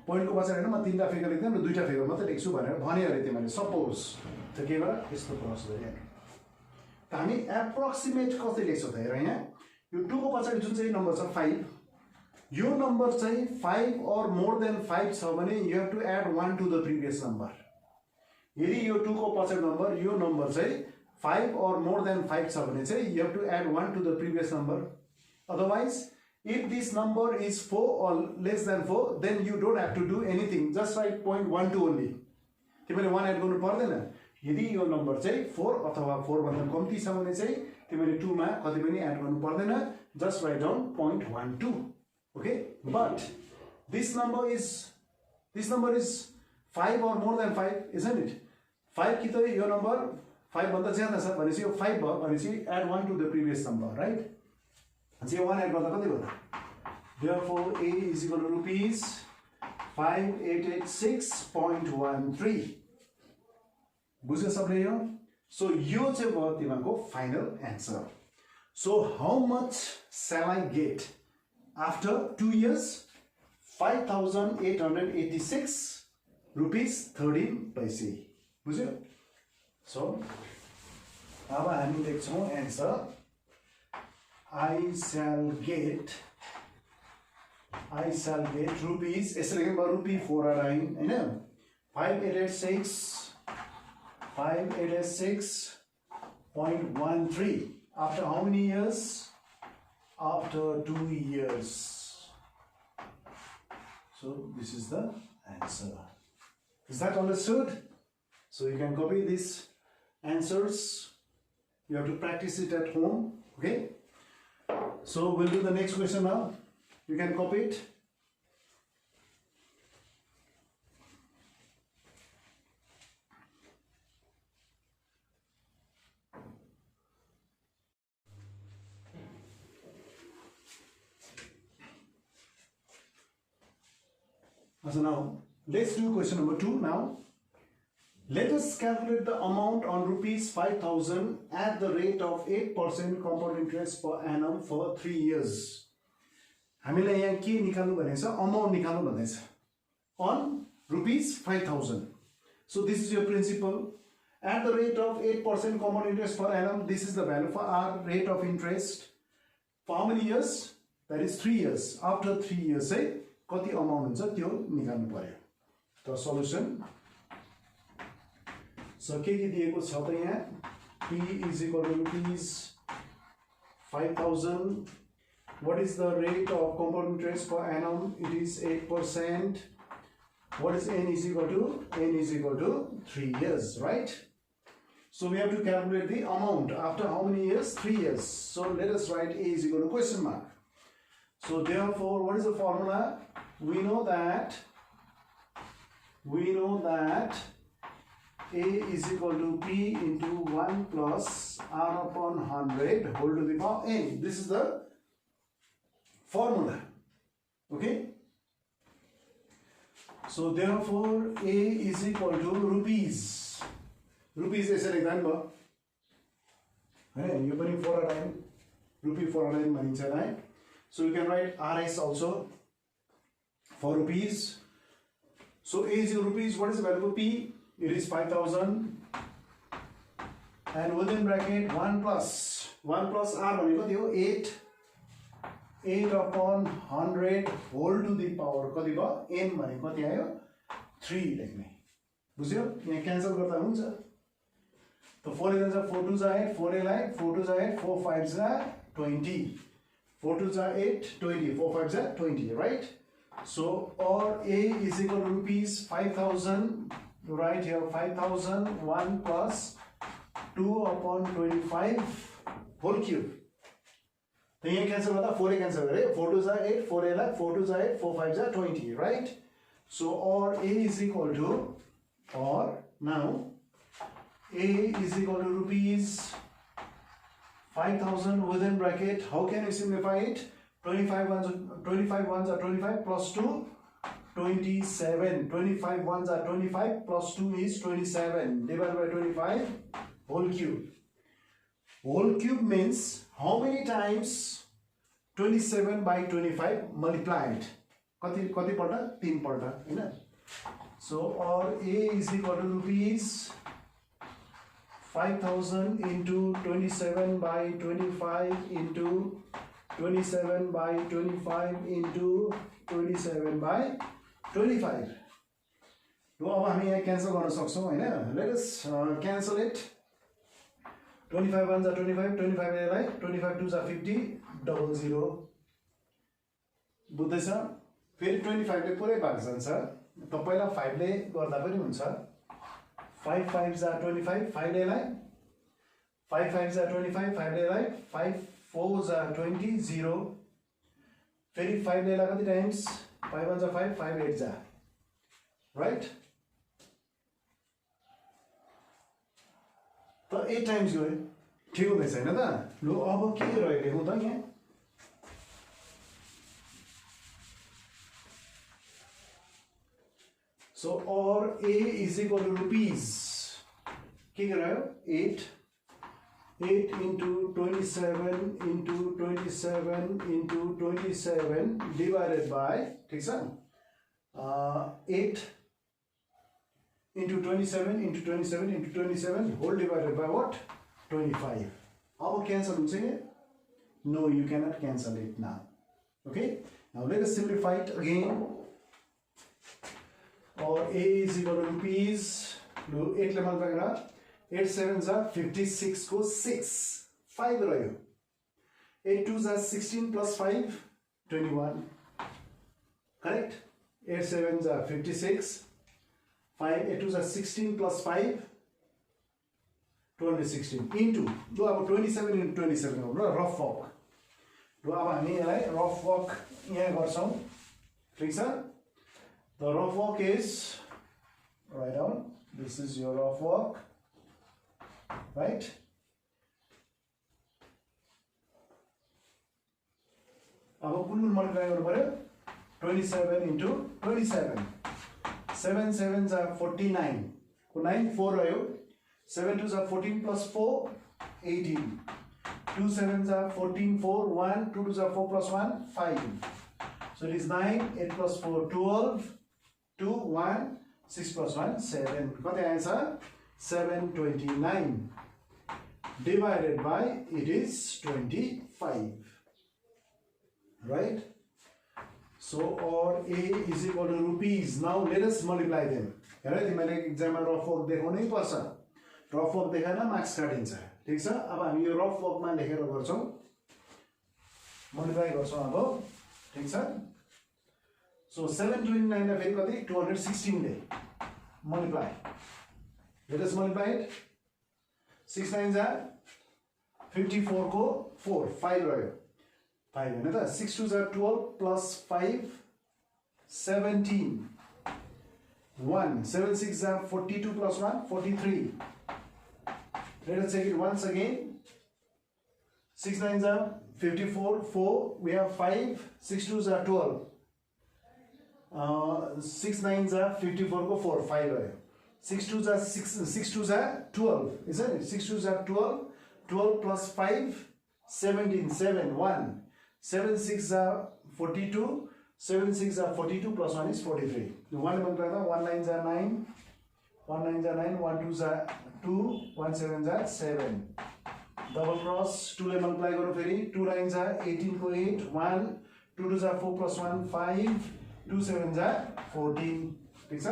पोइन्ट को पछाडी म तीनटा फिगर लेख्दिम र दुईटा फिगर मात्र लेख्छु भनेर भने अरे तिमीले सपोज त के भयो यस्तो क्रस गरे त हामी एप्रोक्सिमेट कति लेख्छौ त हेर यहाँ यो 2 को पछाडी जुन चाहिँ नम्बर छ 5 यो नम्बर चाहिँ 5 or more than 5 छ भने you have to add 1 to the previous number यदि यो 2 को पछाडी नम्बर यो नम्बर चाहिँ 5 or more than 5 छ भने चाहिँ you have to add 1 to the previous number otherwise if this number is 4 or less than 4 then you don't have to do anything just write point 1 to only तिमीले 1 add गर्नु पर्दैन यदि यो number चाहिँ 4 अथवा 4 भन्दा कम्ती छ भने चाहिँ तिमीले 2 मा कति पनि एड गर्नु पर्दैन just write down point 1 2 okay but this number is 5 or more than 5 isn't it 5 कि त यो नम्बर 5 भन्दा ज्यादा छ भनेपछि यो 5 भयो भनेपछि add 1 to the previous number right अनि यो 1 एड गर्दा कति भयो therefore a is equal to rupees 5886.13 बुझ्यो सबले यो सो यो चाहिँ भयो तिमीको final answer so how much shall I get after 2 years 5886 rupees 13 paise बुझ्यो सो अब हामी लेख्छौं answer I shall get rupees यसले के रुपी 4 आइन हैन 5886.13 after how many years after 2 years so this is the answer is that understood so you can copy these answers you have to practice it at home okay so we'll do the next question now you can copy it so now let's do question number 2 now let us calculate the amount on rupees 5000 at the rate of 8% compound interest per annum for 3 years हामीले यहाँ के निकाल्नु भनेछ amount निकाल्नु भन्दैछ on rupees 5000 so this is your principal at the rate of 8% compound interest per annum this is the value for our rate of interest for how many years that is 3 years. After 3 years चाहिँ कति amount हुन्छ त्यो निकाल्नु पर्यो. त solution so के दिएको छ त यहाँ P is equal to rupees 5,000. What is the rate of compound interest per annum? It is 8%. What is N is equal to? N is equal to 3 years, right? So we have to calculate the amount after how many years? 3 years. So let us write A is equal to question mark. So therefore, what is the formula? We know that A is equal to P into 1 plus R upon 100 whole to the power N. This is the formula. Okay? So therefore, A is equal to rupees. Rupees is an example. You put for a line. Rupee for a line means right? So you can write RS also for rupees. So A is rupees. What is the value of P? It is 5,000. And within bracket 1 plus R भनेको 8. 8 upon 100 whole to the power कति भयो n भनेको कति आयो 3 लेख्ने बुझ्यो यहाँ cancel गर्दा हुन्छ त 4 1 जा 4 2 जा 8 4 a लाई 4 2 जा 8 4 5 जा 20 4 2 जा 8 20 4 5 जा 20 right. So or A is equal to rupees 5,000. Right here 5,000 1 plus 2 upon 25 whole cube. तो ये कैंसिल होता 4 कैंसिल करे 4 2 जा 8 4 a ला 4 2 जा 8 4 5 जा 20 right. So or A is equal to or now A is equal to rupees 5,000 within bracket. How can we simplify it? 25 ones are 25 plus 2 27. 25 ones are 25 plus 2 is 27 divided by 25 whole cube. Whole cube means how many times 27 by 25 multiplied? कति पल्ट 3 पल्ट हैन. So or A is equal to rupees 5,000 into 27 by 25 into 27 by 25 into 27 by 25. So अब हामी यहाँ cancel गर्न सक्छौं हैन. Let us cancel it. 25 1 जा 25 25 लाई 25 2 जा 50 00 बुझ्दैछ. फेरि 25 ले पुरै भाग जान्छ. त पहिला 5 ले गर्दा पनि हुन्छ. 5 5 जा 25 5 ले लाई 5 5 जा 25 5 ले लाई 5 4 जा 20 0 फेरि 5 ले ला कति टाइम्स 5 1 जा 5 5 8 जा राइट. त 8 टाइम्स गयो ठिक हुँदैछ हैन त. लु अब के रह्यो लेखौँ त यहाँ. So or A is equal to rupees के रह्यो 8 into 27 into 27 into 27 divided by ठीक छ 8 into 27 into 27 into 27 whole divided by what 25. अब cancel हुन्छ के? No, you cannot cancel it now. Okay, now let us simplify it again. Or A is equal to rupees 8 ले multiply करा 8 7 जा 56 को 6 5 रह्यो. 8 2 जा 16 plus 5 21 correct. 8 7 जा 56 5 8 2 जा 16 plus 5 216 into do अब 27 into 27 हो र रफ वर्क. do अब हामी यसलाई रफ वर्क यहाँ गर्छौं ठीक छ. The rough work is write down. This is your rough work, right? अब कुन मल्टिप्लाई गर्नु पर्यो 27 into 27 7 7 जा 49 को 9 4 रह्यो 7 2 जा 14 plus 4 18 2 7 जा 14 4 1 2 2 जा 4 plus 1 5. So it is 9 8 plus 4 12 2 1 6 plus 1 7 कति आएछ 729 divided by it is 25 right. So or A is equal to rupees. Now let us multiply them. हेर तिमीले एक्जाममा रफ वर्क देखाउनै पर्छ. रफ वर्क देखाएन मार्क्स काटिन्छ. ठीक छ. अब हामी यो रफ वर्कमा लेखेर गर्छौं. मल्टिप्लाई गर्छौं अब. ठीक छ. So 729 ला फेरि कति 216 ले multiply. Let us multiply it. 6 9s are 54 को 4 5 रह्यो. 5 हैन त 6 2s are 12 plus 5 17 1 7 6 are 42 plus 1 43. Let us check it once again. 6 9s are 54 4 we have 5 6 2s are 12 6 9s are 54 को 4 5 रह्यो. 6 2s are 6 2s are 12 isn't it? 6 2s are 12 plus 5 17 7 1 7 6 are 42 7 6 are 42 plus 1 is 43. 1 multiply 1 9s are 9 1 9s are 9 1 2s are 2 1 7s are 7. Double cross 2 ले multiply गरौँ फेरि 2 9s are 18 को 8 1 2 2s are 4 plus 1 5 2 7s are 14. ठीक छ.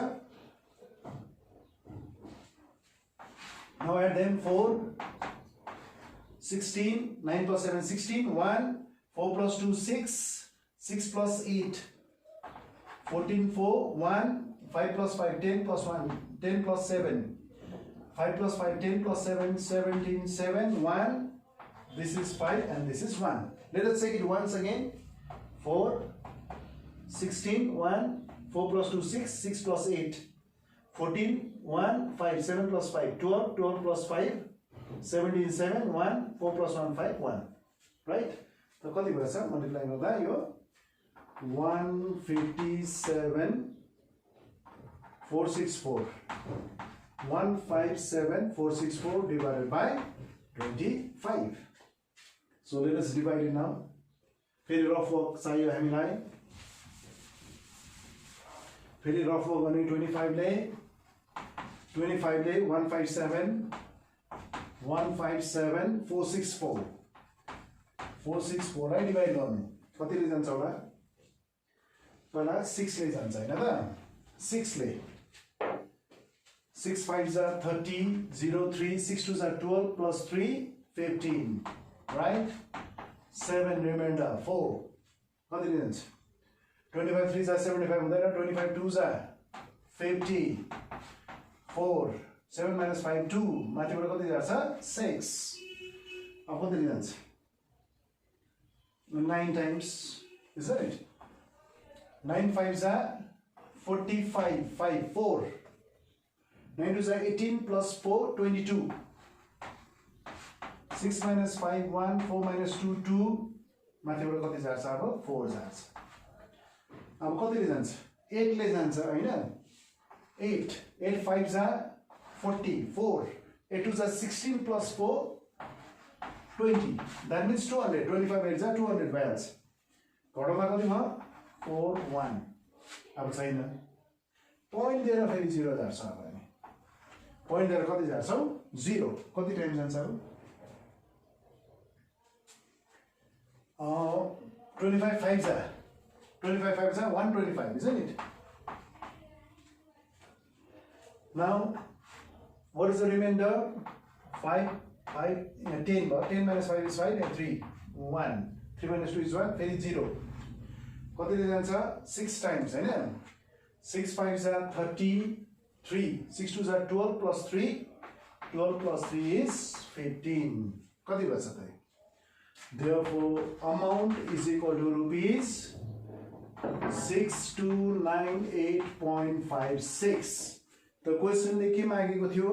Now add them 4 16 9 plus 7 16 1 4 plus 2 6 6 plus 8 14 4 1 5 plus 5 10 plus 1 10 plus 7 5 plus 5 10 plus 7 17 7 1 this is 5 and this is 1. Let us check it once again. 4 16 1 4 plus 2 6 6 plus 8 14 1 5 7 plus 5 12 12 plus 5 17 7 1 4 plus 1 5 1. Right. So कति भएछ multiply गर्दा यो 157 464 157 464 divided by 25. So let us divide it now. फेरि rough work चाहियो हामीलाई. फेरि rough work गर्ने 25 ले 157 464 464 लाई डिवाइड गर्नु कतिले जान्छ होला. पहिला 6 ले जान्छ हैन त. 6 ले 6 5s are 30 0 3 6 2s are 12 plus 3 15 right. 7 remainder 4 कतिले जान्छ 25 3s are 75 हुँदैन. 25 2s are 50 4 7 minus 5 2 माथिबाट कति जान्छ 6. अब कतिले जान्छ 9 times isn't it. 9 5s are 45 5 4 9 2s are 18 plus 4 22 6 minus 5 1 4 minus 2 2 माथिबाट कति जान्छ अब 4 जान्छ. अब कतिले जान्छ 8 ले जान्छ हैन. 8 5s are 44 8 2s are 16 plus 4 20 that means 200 25 8s are 200 भइहाल्छ. घटाउँदा कति भयो 4 1. अब छैन पोइन्ट दिएर फेरि 0 जान्छ. अब हामी पोइन्ट दिएर कति जान्छौ 0 कति टाइम जान्छ अब 25 5s are 125 isn't it. Now what is the remainder 5 10 10 minus 5 is 5 and 3 1 3 minus 2 is 1 फेरि 0 कतिले जान्छ 6 times हैन. 6 5s are 33 6 2s are 12 plus 3 12 plus 3 is 15 कति भएछ त. Therefore amount is equal to rupees 6298.56. The question ले के मागेको थियो.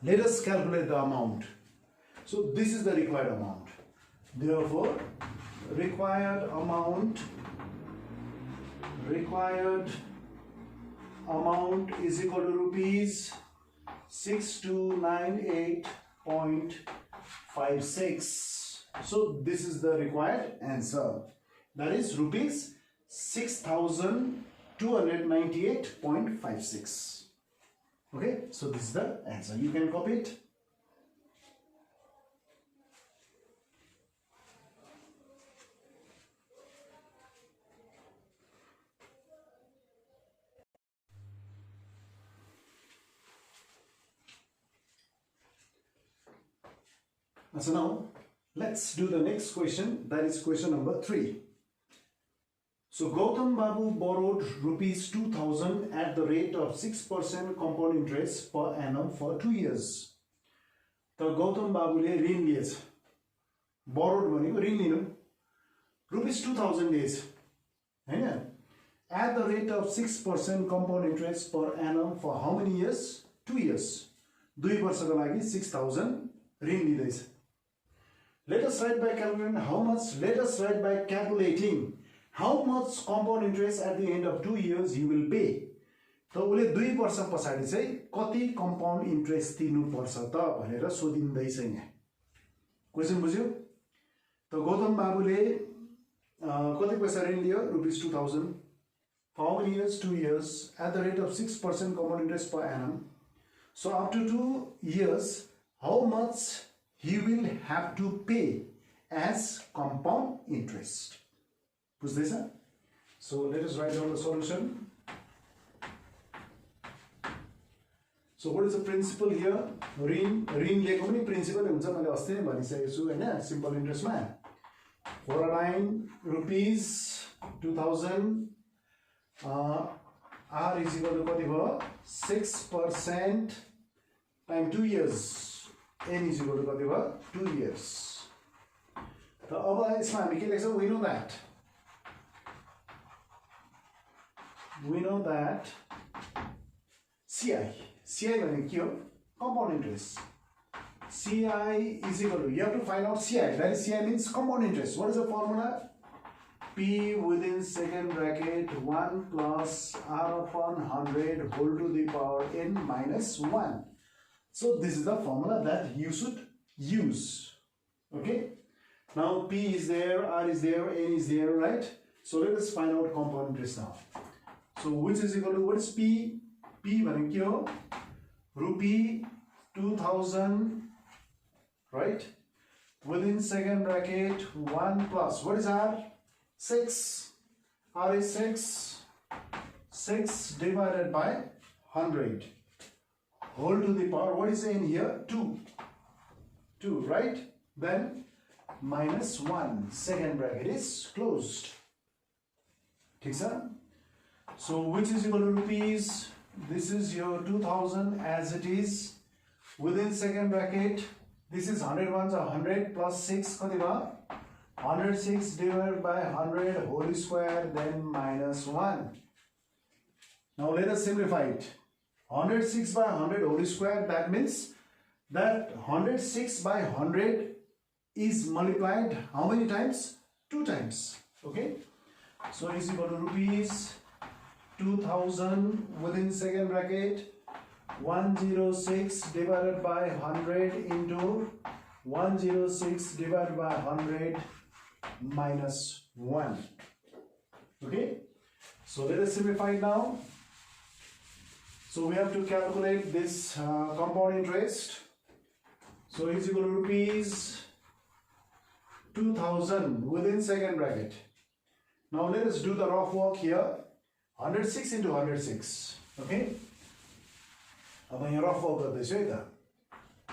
Let us calculate the amount. So this is the required amount. Therefore required amount is equal to rupees 6298.56. So this is the required answer. That is rupees 6298.56. Okay, so this is the answer. You can copy it. So now let's do the next question, that is question number 3. So Gautam Babu borrowed rupees 2000 at the rate of 6% compound interest per annum for 2 years. So Gautam Babu le ऋण लिएछ, borrowed भनेको ऋण लिनु, rupees 2000 लिएछ हैन, at the rate of 6% compound interest per annum for how many years? 2 years. 2 वर्षको लागि 6000 ऋण लिँदैछ. Let us write by calculating how much. Let us write by calculating how much compound interest at the end of 2 years you will pay. त उले 2 वर्ष पछाडी चाहिँ कति compound interest तिर्नु पर्छ त भनेर सोधिँदैछ यहाँ. क्वेशन बुझ्यो? त गौतम बाबुले कति पैसा ऋण लियो? Rupees 2000. For how many years? 2 years at the rate of 6% compound interest per annum. So after 2 years, how much he will have to pay as compound interest? बुझ्दैछ? So let us write down the solution. So what is the principle here? ऋण लिएको पनि principal हुन्छ, मैले अस्ति नै भनिसकेको छु हैन, simple इन्ट्रेस्टमा. For a line rupees 2000 R is equal to कति भयो? 6% time 2 years. N is equal to कति भयो? 2 years. त अब यसमा हामी के लेख्छौं? We know that CI भनेको के हो? Compound interest. CI is equal to, you have to find out CI. That is, CI means compound interest. What is the formula? P within second bracket 1 plus R upon 100 whole to the power n minus 1. So this is the formula that you should use. Okay. Now P is there, R is there, N is there, right? So let us find out compound interest now. So which is equal to, what is P? P भनेको के हो? Rupee 2000, right? Within second bracket 1 plus, what is R? 6. R is 6. 6 divided by 100 whole to the power, what is N here? 2, right? Then minus 1, second bracket is closed. ठीक sir? So which is equal to rupees? This is your 2000 as it is. Within second bracket, this is 101 100 plus 6 कति भयो? 106 divided by 100 whole square, then minus 1. Now let us simplify it. 106 by 100 whole square, that means that 106 by 100 is multiplied how many times? 2 times. Okay. So is equal to rupees 2000 within second bracket 106 divided by 100 into 106 divided by 100 minus 1. Okay. So let us simplify it now. So we have to calculate this compound interest. So is equal to rupees 2000 within second bracket. Now let us do the rough work here. 106 into 106. Okay. अब यहाँ rough work गर्दैछु है त.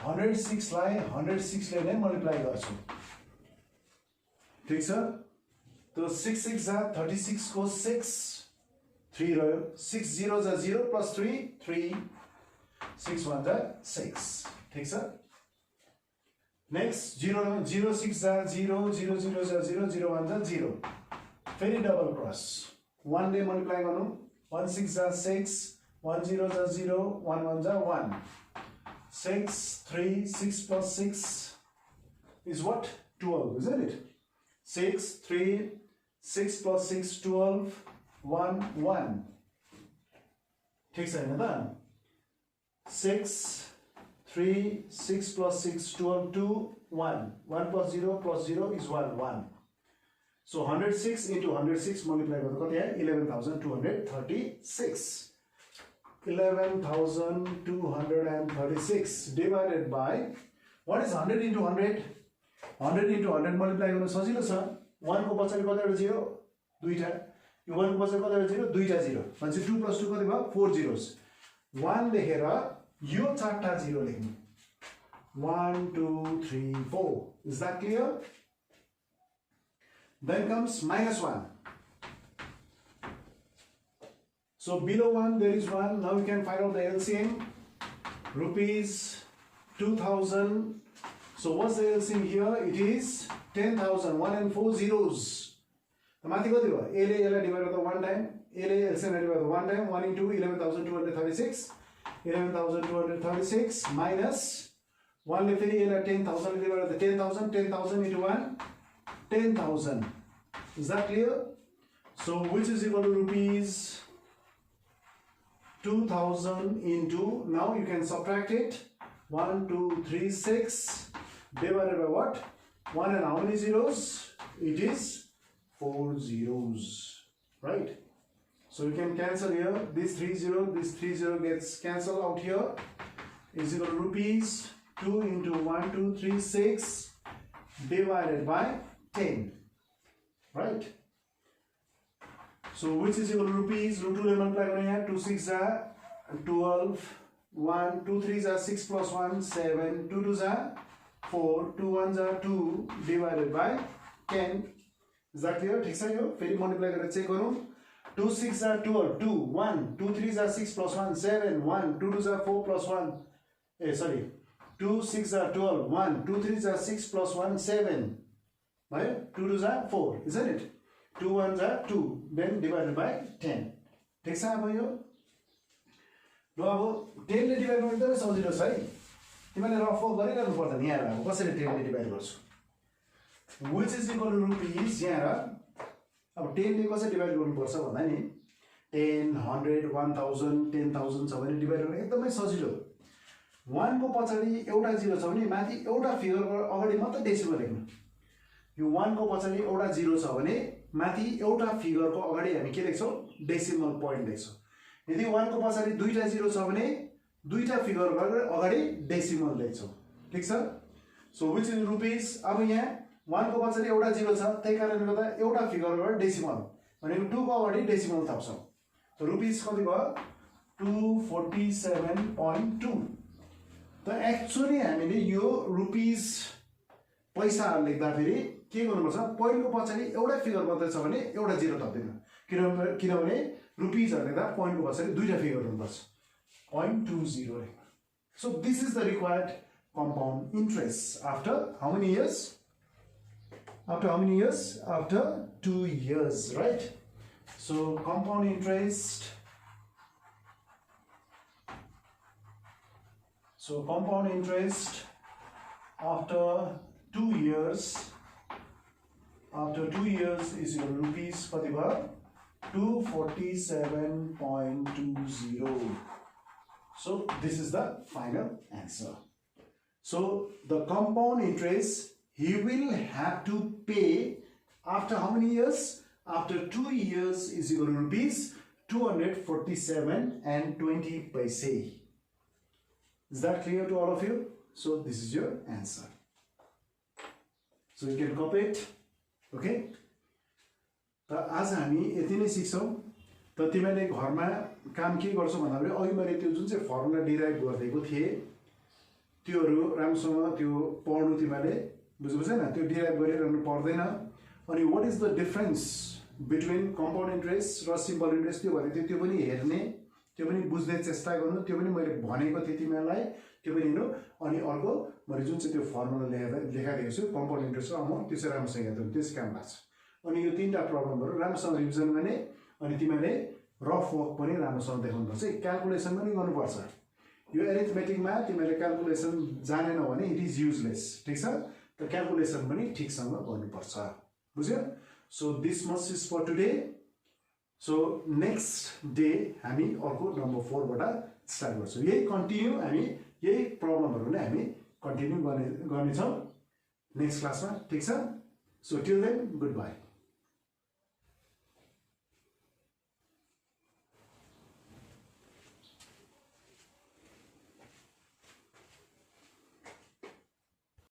106 लाई 106 ले नै multiply गर्छु. ठीक छ? तो 6 6 जा 36 को 6 3 रह्यो. 6 0 जा 0 plus 3 3. 6 1 जा 6. ठीक छ? Next 0 0 6 जा 0 0 0 जा 0 0 1 जा 0. फेरि डबल क्रस. 1 ले मल्टिप्लाई गर्नु. 1 6 जा 6, 1 0 जा 0, 1 1 जा 1. 6 3 6 plus 6 is what? 12, isn't it? 6 3 6 plus 6 12 1 1. ठीक छैन त? 6 3 6 plus 6 12 2 1. 1 plus 0 is 1 1. So 106 into 106 multiplied by कति आयो? 11,236. 11,236 divided by, what is 100 into 100? 100 into 100 multiply गर्नु सजिलो छ. 1 को पछाडी कतिवटा 0? दुईटा. यो 1 को पछाडी कतिवटा 0? दुईटा 0. भनेपछि 2 plus 2 कति भयो? 4 zeros. 1 लेखेर यो चारटा 0 लेख्नु. 1, 2, 3, 4. Is that clear? Then comes -1. So below 1 there is 1. Now we can find out the LCM. Rupees 2000. So what's the LCM here? It is 10,000. 1 and 4 zeros. The math kati bhayo? A le yalai divide garda one time. A le LCM divide garda one time. 1 into 11,236. 11,236 minus 1 le feri yalai 10,000 divide garda 10,000. 10,000 into 1. 10,000. Is that clear? So which is equal to rupees 2,000 into, now you can subtract it, 1, 2, 3, 6 divided by what? 1 and how many zeros? It is 4 zeros, right? So you can cancel here, this 3 0 gets cancelled out here, is equal to rupees 2 into 1, 2, 3, 6 divided by 10, right? So which is equal to rupees, root 2 multiply here, 2 6 are 12, 1, 2 3 are 6 plus 1, 7, 2 2 are 4, 2 1 are 2 divided by 10. Is that clear? ठीक छ यो फेरि multiply गरेर check गरौँ. 2 6 are 12, 2 1, 2 3 are 6 plus 1, 7, 1, 2 2 are 4 plus 1. Sorry. 2 6 are 12, 1, 2 3 are 6 plus 1, 7. Right? 2 2 are 4, isn't it? 2 1s are 2, then divided by 10. ठीक छ अब यो ल अब 10 ले डिवाइड गर्नु त सजिलो छ है. तिमीले रफ गरिरहनु पर्दैन यहाँ अब कसरी 10 ले डिवाइड गर्छु. Which is equal to rupees यहाँ अब 10 ले कसरी डिवाइड गर्नुपर्छ भन्दा नि 10 100 1000 10000 छ भने डिवाइड गर्न एकदमै सजिलो. 1 को पछाडी एउटा जिरो छ भने माथि एउटा फिगरको अगाडि मात्र डेसिमल लेख्नु. यो 1 को पछाडी एउटा जिरो छ भने माथि एउटा फिगरको अगाडि हामी के लेख्छौं? डेसिमल पोइन्ट लेख्छौं. यदि 1 को पछाडी दुईटा जिरो छ भने दुईटा फिगरको अगाडि डेसिमल लेख्छौं. ठीक छ? So which is rupees. अब यहाँ 1 को पछाडी एउटा जिरो छ, त्यही कारणले गर्दा एउटा फिगरको डेसिमल भनेको 2 को अगाडि डेसिमल थप्छौं. सो रुपीस कति भयो? 247.2. त एक्चुअली हामीले यो रुपीस पैसा लेख्दा फेरि के गर्नुपर्छ? पोइन्ट को पछाडी एउटा फिगर मात्रै छ भने एउटा जिरो थप्दैन. किनभने रुपीस लेख्दा पोइन्ट को पछाडी दुईटा फिगर हुनुपर्छ. 0.20 लेख्नु. So this is the required compound interest after how many years? After how many years? After 2 years, right? So compound interest. So compound interest after 2 years. After 2 years is equal to rupees कति भयो? 247.20. So this is the final answer. So the compound interest he will have to pay after how many years? After 2 years is equal to rupees 247.20. Is that clear to all of you? So this is your answer. So you can copy it. Okay? त आज हामी यति नै सिक्छौं. त तिमीले घरमा काम के गर्छौ भन्दाखेरि अघि मैले त्यो जुन चाहिँ फर्मुला डिराइभ गर्दैको थिए त्योहरु राम्रोसँग त्यो पढ्नु तिमीले बुझ्नु छैन. त्यो डिराइभ गरिरहनु पर्दैन. अनि what is the difference between compound interest र सिम्पल इन्ट्रेस्ट त्यो भने त्यो पनि हेर्ने, त्यो पनि बुझ्ने चेष्टा गर्नु. त्यो पनि मैले भनेको थिए तिमीलाई, त्यो पनि हेर्नु. अनि अर्को मैले जुन चाहिँ त्यो फर्मुला लेखाएको छु कम्पाउन्ड इन्ट्रेस्ट र अमाउन्ट त्यो चाहिँ राम्रोसँग हेर्नु. त्यो चाहिँ काम लाग्छ. अनि यो तीनटा प्रब्लमहरु राम्रोसँग रिभिजन गर्ने. अनि तिमीले रफ वर्क पनि राम्रोसँग देखाउनुपर्छ. क्याल्कुलेसन पनि गर्नुपर्छ. यो एरिथमेटिकमा तिमीले क्याल्कुलेसन जानेनौ भने इट इज युजलेस. ठीक छ? त क्याल्कुलेसन पनि ठीकसँग गर्नुपर्छ. बुझ्यो? So this much is for today. So next day हामी अर्को नम्बर 4 बाट स्टार्ट गर्छौं. यही कन्टिन्यू हामी यही प्रब्लमहरु नै हामी कन्टिन्यू गर्ने छौं नेक्स्ट क्लासमा. ठीक छ? So till then good by.